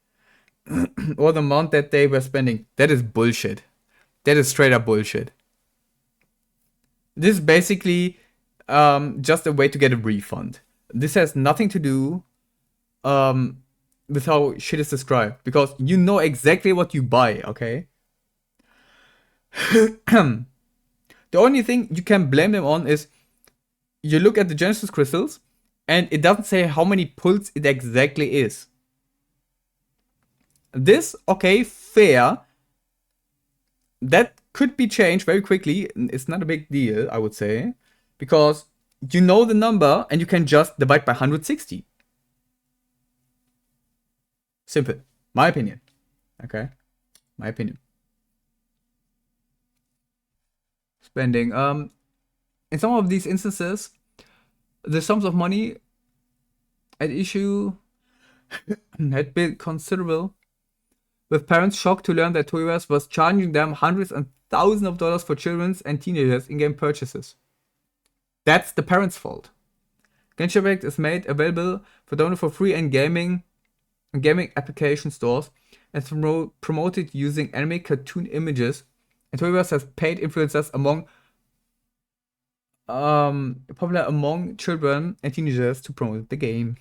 or the amount that they were spending. That is bullshit. That is straight up bullshit. This is basically just a way to get a refund. This has nothing to do with how shit is described, because you know exactly what you buy, okay? The only thing you can blame them on is you look at the Genesis crystals and it doesn't say how many pulls it exactly is. This, okay, fair. That could be changed very quickly. It's not a big deal, I would say, because you know the number and you can just divide by 160. Simple. My opinion. Okay? My opinion. Spending. In some of these instances, the sums of money at issue had been considerable, with parents shocked to learn that Toyoverse was charging them hundreds and thousands of dollars for children's and teenagers in-game purchases. That's the parents' fault. Genshin Impact is made available for download for free in gaming application stores and promoted using anime cartoon images. And Toyoverse has paid influencers popular among children and teenagers to promote the game.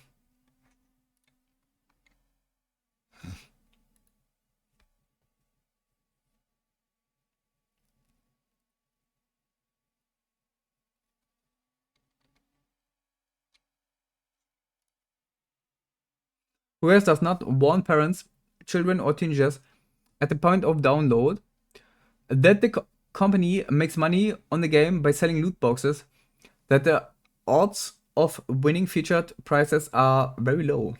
Toyoverse does not warn parents, children, or teenagers at the point of download that the company makes money on the game by selling loot boxes, that the odds of winning featured prizes are very low,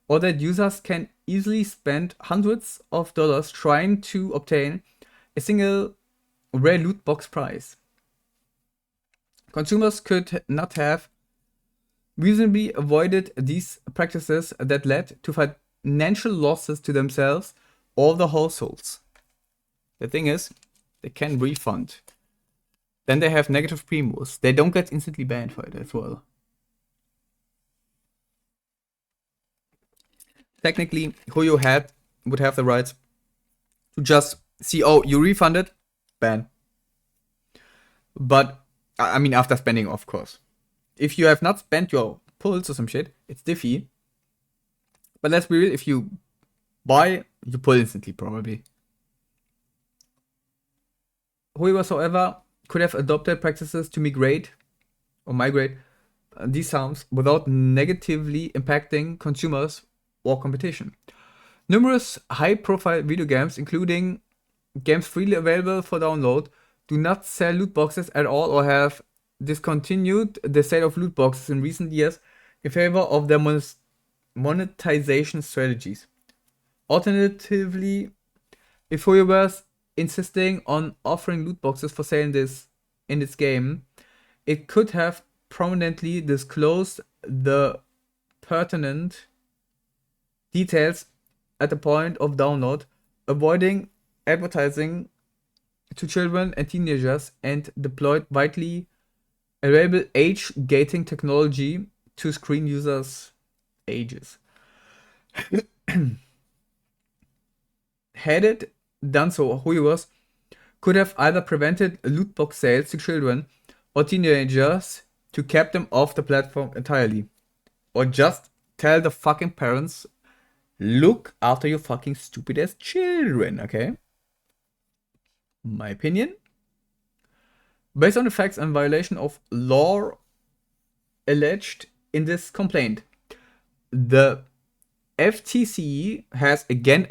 or that users can easily spend hundreds of dollars trying to obtain a single rare loot box prize. Consumers could not have reasonably avoided these practices that led to financial losses to themselves or the households. The thing is, they can refund. Then they have negative promos. They don't get instantly banned for it as well. Technically, who you had would have the rights to just see, oh, you refunded, ban. But, I mean, after spending, of course. If you have not spent your pulls or some shit, it's diffy. But let's be real, if you buy, you pull instantly, probably. Whoever could have adopted practices to migrate these sounds without negatively impacting consumers or competition. Numerous high-profile video games, including games freely available for download, do not sell loot boxes at all or have discontinued the sale of loot boxes in recent years in favor of their monetization strategies. Alternatively, if Huiverse insisting on offering loot boxes for sale in this game, it could have prominently disclosed the pertinent details at the point of download, avoiding advertising to children and teenagers, and deployed widely available age gating technology to screen users' ages. Had it done so, Huiverse could have either prevented loot box sales to children or teenagers to keep them off the platform entirely, or just tell the fucking parents, look after your fucking stupid ass children, okay? My opinion. Based on the facts and violation of law alleged in this complaint, the FTC has again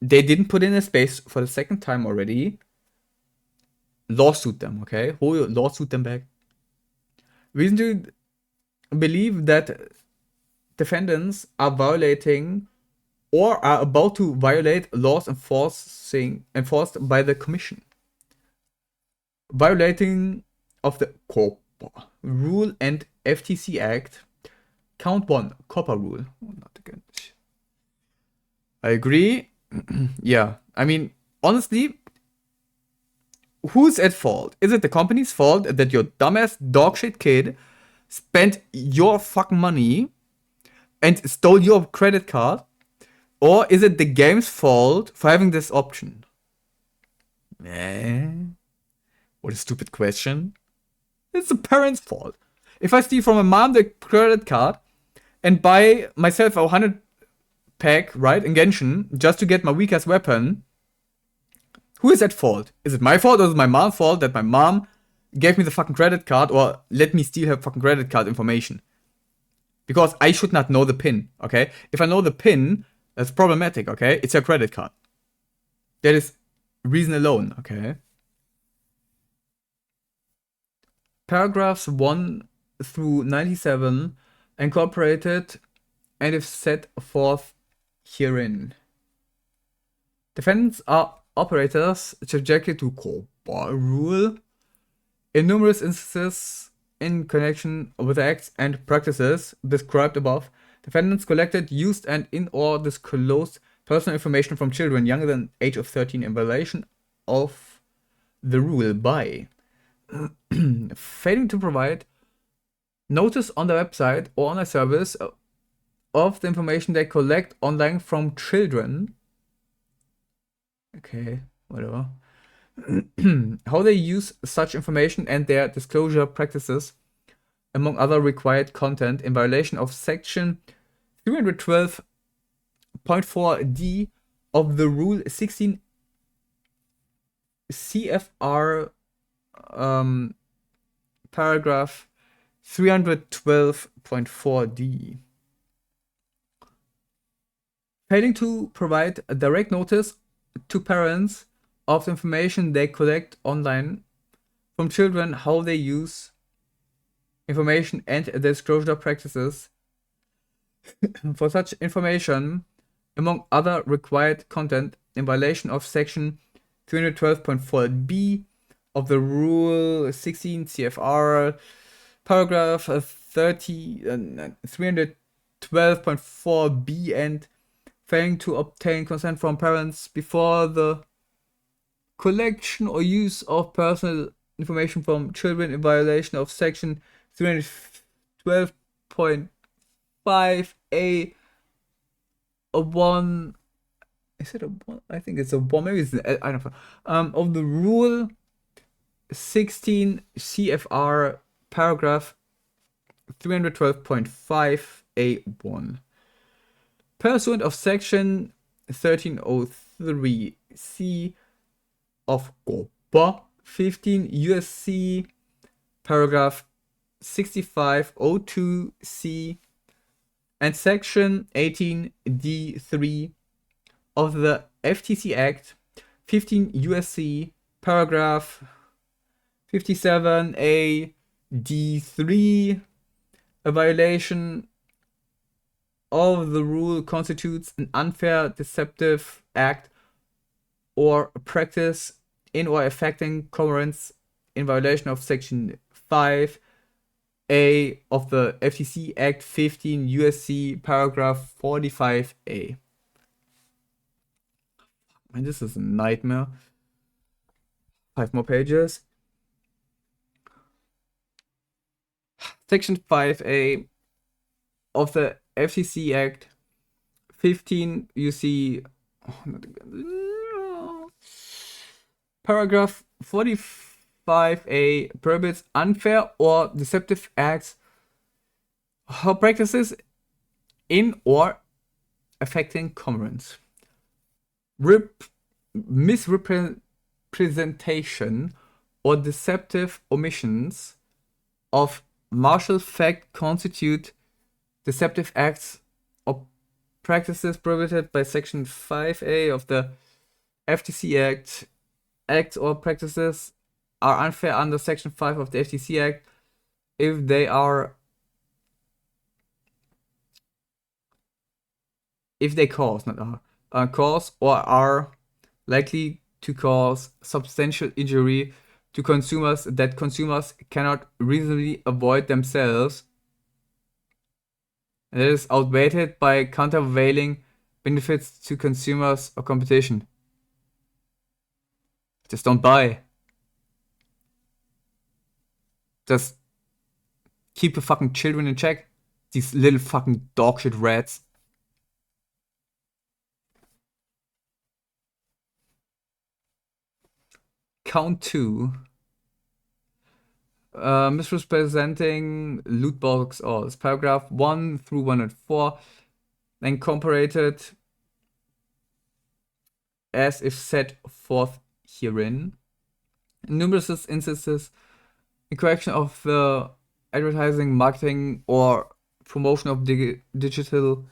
they didn't put in a space for the second time already. Lawsuit them, okay? Who lawsuit them back? Reason to believe that defendants are violating or are about to violate laws enforced by the Commission. Violating of the Rule and FTC Act Count 1, copper rule. Oh, not again. I agree. Yeah, I mean, honestly, who's at fault? Is it the company's fault that your dumbass dogshit kid spent your fucking money and stole your credit card? Or is it the game's fault for having this option? What a stupid question. It's the parents' fault. If I steal from my mom the credit card and buy myself a 100 pack, right, in Genshin, just to get my weakest weapon, who is at fault? Is it my fault or is it my mom's fault that my mom gave me the fucking credit card or let me steal her fucking credit card information? Because I should not know the PIN, okay? If I know the PIN, that's problematic, okay? It's your credit card. That is reason alone, okay? Paragraphs 1 through 97 incorporated and if set forth herein. Defendants are operators subjected to COPPA rule in numerous instances in connection with acts and practices described above. Defendants collected, used, and in or disclosed personal information from children younger than age of 13 in violation of the rule by failing to provide notice on the website or on a service of the information they collect online from children. Okay, whatever. How they use such information and their disclosure practices, among other required content, in violation of section 312.4d of the Rule 16 CFR paragraph 312.4d. Failing to provide a direct notice to parents of the information they collect online from children, how they use information and disclosure practices for such information, among other required content, in violation of section 312.4b of the Rule 16 CFR paragraph 312.4b and failing to obtain consent from parents before the collection or use of personal information from children in violation of section 312.5a a 1. Is it a 1? I think it's a 1. Maybe it's I don't know. Of the Rule 16 CFR paragraph 312.5a1. Pursuant of section 1303c of COPPA, 15 USC paragraph 6502c and section 18d3 of the FTC Act, 15 USC paragraph 57a d3, a violation of the rule constitutes an unfair, deceptive act or practice in or affecting commerce in violation of section 5a of the FTC Act, 15 USC paragraph 45a. Man, this is a nightmare. 5 more pages. Section 5a of the FTC Act, 15 UC paragraph 45a prohibits unfair or deceptive acts or practices in or affecting commerce. Misrepresentation or deceptive omissions of martial fact constitute deceptive acts or practices prohibited by section 5a of the FTC Act. Acts or practices are unfair under section 5 of the FTC Act if they cause, not are, cause or are likely to cause substantial injury to consumers that consumers cannot reasonably avoid themselves and it is outweighed by countervailing benefits to consumers or competition. Just don't buy. Just keep the fucking children in check. These little fucking dogshit rats. Count 2. Misrepresenting loot box odds. Paragraph 1 through 104. Incorporated as if set forth herein. In numerous instances, in correction of the advertising, marketing, or promotion of digital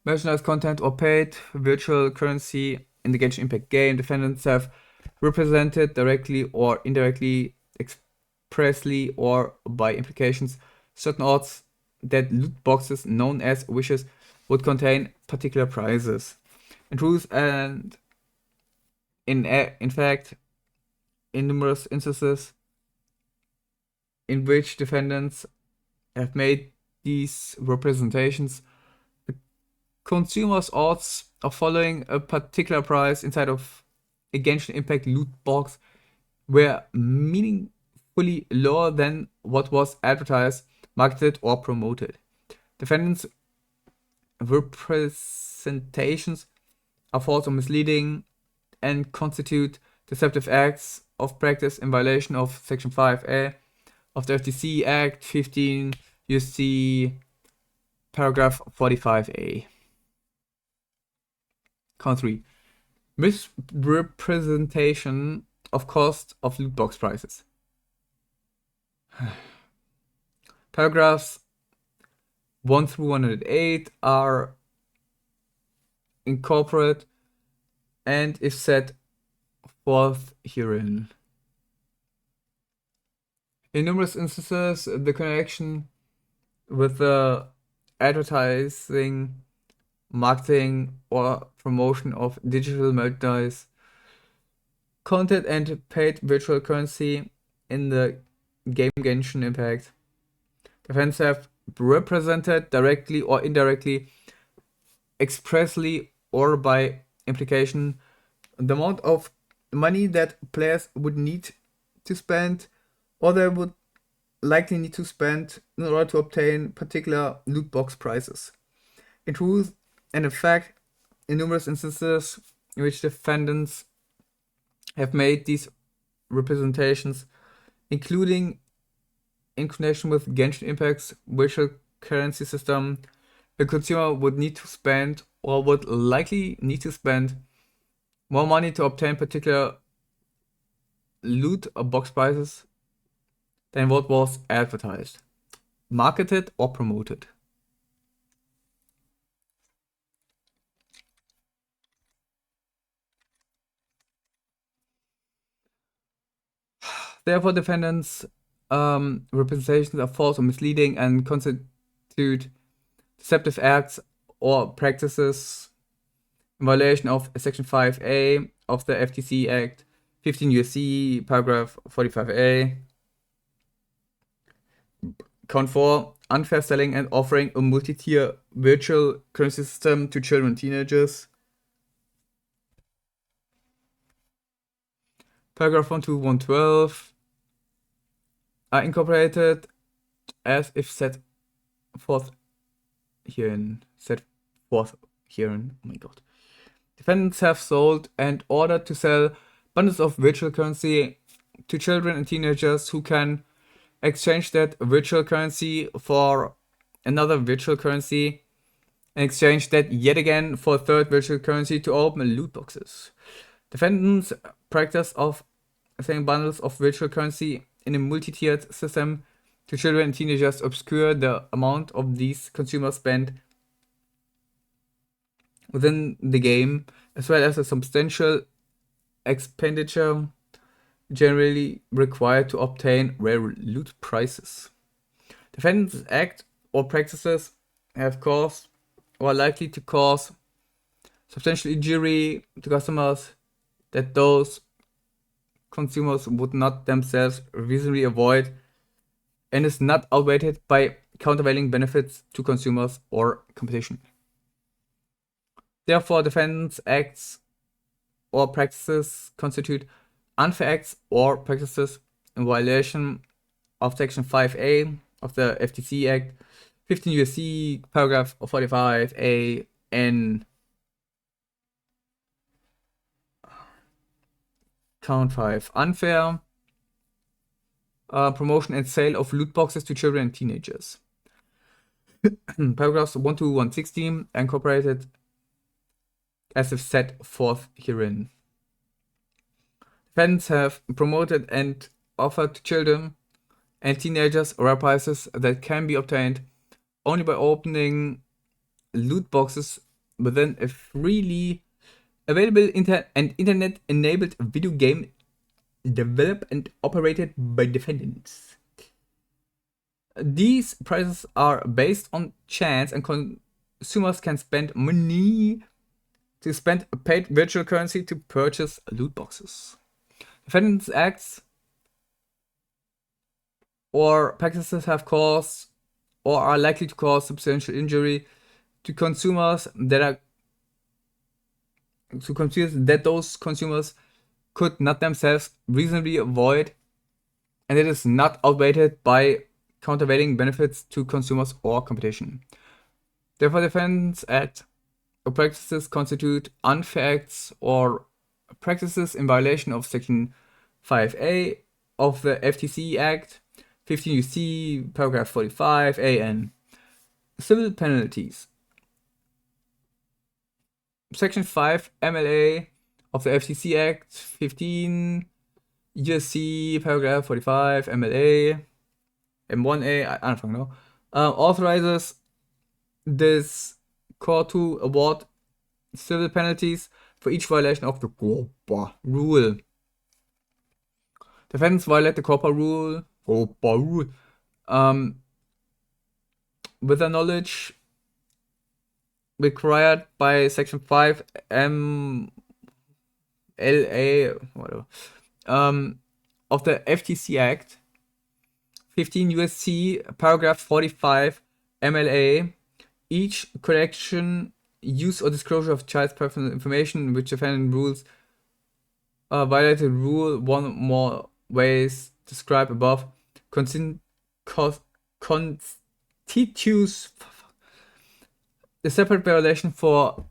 merchandise content or paid virtual currency in the Genshin Impact game, defendants have represented directly or indirectly, expressly or by implications, certain odds that loot boxes known as wishes would contain particular prizes. In truth, and in fact, in numerous instances in which defendants have made these representations, the consumer's odds of following a particular prize inside of a Genshin Impact loot box were meaningfully lower than what was advertised, marketed, or promoted. Defendants' representations are false or misleading and constitute deceptive acts of practice in violation of Section 5A of the FTC Act 15 UC paragraph 45A. Count 3. Misrepresentation of cost of loot box prices. Paragraphs 1 through 108 are incorporate and is set forth herein. In numerous instances, the connection with the advertising, marketing, or promotion of digital merchandise, content, and paid virtual currency in the game Genshin Impact, defendants have represented directly or indirectly, expressly or by implication, the amount of money that players would need to spend or they would likely need to spend in order to obtain particular loot box prizes. In truth and in fact, in numerous instances in which defendants have made these representations, including in connection with Genshin Impact's virtual currency system, the consumer would need to spend or would likely need to spend more money to obtain particular loot or box prizes than what was advertised, marketed, or promoted. Therefore, defendants' representations are false or misleading and constitute deceptive acts or practices in violation of Section 5A of the FTC Act 15 USC, paragraph 45A. Count 4. Unfair selling and offering a multi-tier virtual currency system to children and teenagers. Paragraph 1 to 112 are incorporated as if set forth herein. Oh my god. Defendants have sold and ordered to sell bundles of virtual currency to children and teenagers who can exchange that virtual currency for another virtual currency and exchange that yet again for a third virtual currency to open loot boxes. Defendants' practice of selling bundles of virtual currency in a multi-tiered system to children and teenagers obscure the amount of these consumers spend within the game, as well as a substantial expenditure generally required to obtain rare loot prizes. Defendants' act or practices have caused or are likely to cause substantial injury to customers that those consumers would not themselves reasonably avoid, and is not outweighed by countervailing benefits to consumers or competition. Therefore, defendants' acts or practices constitute unfair acts or practices in violation of Section 5A of the FTC Act, 15 U.S.C. paragraph 45A N. Count 5. Unfair promotion and sale of loot boxes to children and teenagers. Paragraphs 1 to 116 incorporated as if set forth herein. Defendants have promoted and offered to children and teenagers rare prizes that can be obtained only by opening loot boxes within a freely available internet-enabled video game developed and operated by defendants. These prizes are based on chance, and consumers can spend money to spend paid virtual currency to purchase loot boxes. Defendants' acts or practices have caused or are likely to cause substantial injury to consumers that those consumers could not themselves reasonably avoid, and it is not outweighed by countervailing benefits to consumers or competition. Therefore, defendants' acts or practices constitute unfair acts or practices in violation of Section 5A of the FTC Act, 15 U.C. paragraph 45 A.N. Civil penalties. Section 5 MLA of the FTC Act, 15 U.S.C. paragraph 45 MLA M1A, I don't know, authorizes this court to award civil penalties for each violation of the COPPA rule. Defendants violate the COPPA rule, with the knowledge required by Section 5 MLA, whatever, of the FTC Act, 15 U.S.C. paragraph 45 MLA. Each collection, use, or disclosure of child's personal information which defendant rules violated rule one or more ways described above constitutes a separate violation for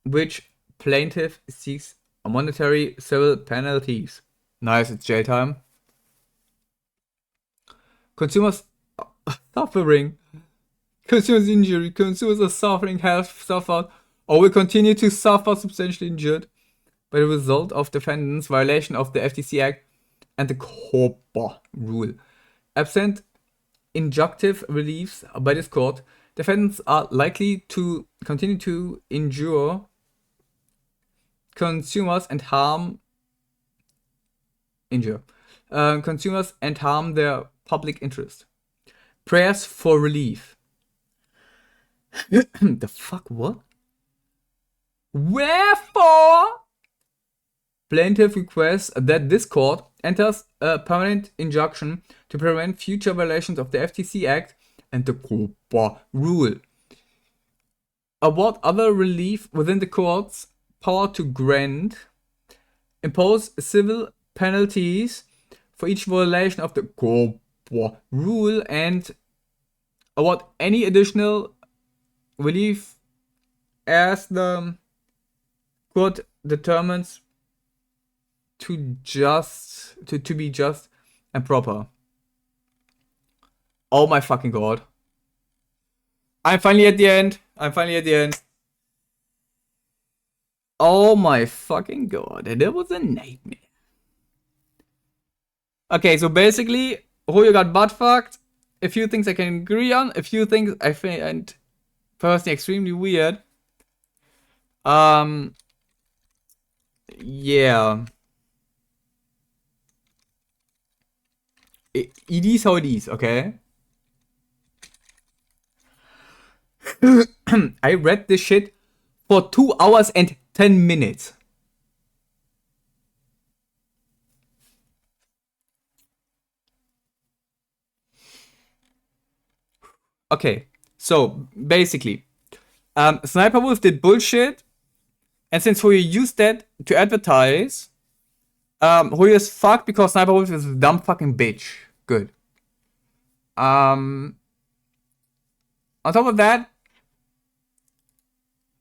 which plaintiff seeks a monetary civil penalties. Nice, it's jail time. Consumers are suffering. Consumers injury. Consumers are suffering, have suffered, or will continue to suffer substantially injured by the result of defendants' violation of the FTC Act and the COPPA rule. Absent injunctive reliefs by this court, defendants are likely to continue to injure consumers and harm their public interest. Prayers for relief. The fuck, what? Wherefore, plaintiff requests that this court enters a permanent injunction to prevent future violations of the FTC Act and the COPPA rule. Award other relief within the court's power to grant. Impose civil penalties for each violation of the COPPA rule, and award any additional relief as the court determines to be just and proper. Oh my fucking god. I'm finally at the end. Oh my fucking god. That was a nightmare. Okay, so basically, Julio got butt fucked. A few things I can agree on. A few things I find personally extremely weird. Yeah. It is how it is, okay? I read this shit for 2 hours and 10 minutes. Okay, so basically, Sniper Wolf did bullshit, and since Hoyo used that to advertise, Hoyo is fucked because Sniper Wolf is a dumb fucking bitch. Good. On top of that,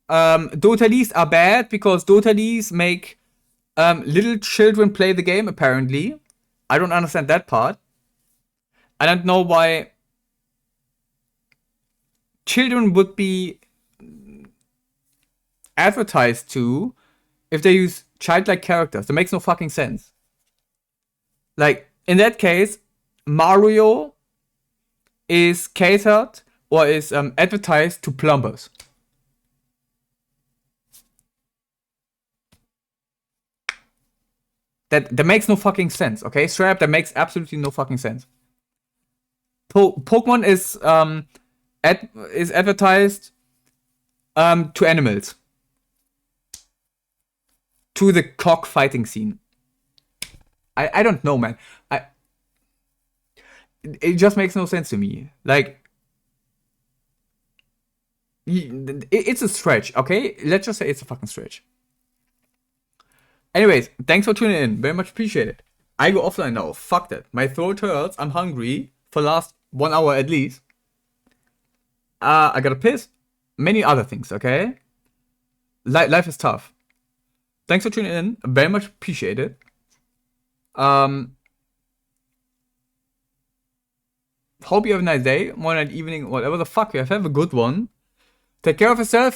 Dota Leagues are bad because Dota Leagues make little children play the game, apparently. I don't understand that part. I don't know why children would be advertised to if they use childlike characters. That makes no fucking sense. Like, in that case, Mario is catered or is advertised to plumbers. That makes no fucking sense, okay? Straight up, that makes absolutely no fucking sense. Pokemon is advertised to animals. To the cockfighting scene. I don't know, man. It just makes no sense to me. Like, it's a stretch, okay? Let's just say it's a fucking stretch. Anyways, thanks for tuning in. Very much appreciated. I go offline now. Fuck that. My throat hurts. I'm hungry for the last 1 hour at least. I gotta piss. Many other things, okay? Life is tough. Thanks for tuning in. Very much appreciated. Hope you have a nice day, morning, evening, whatever the fuck you have. Have a good one. Take care of yourself.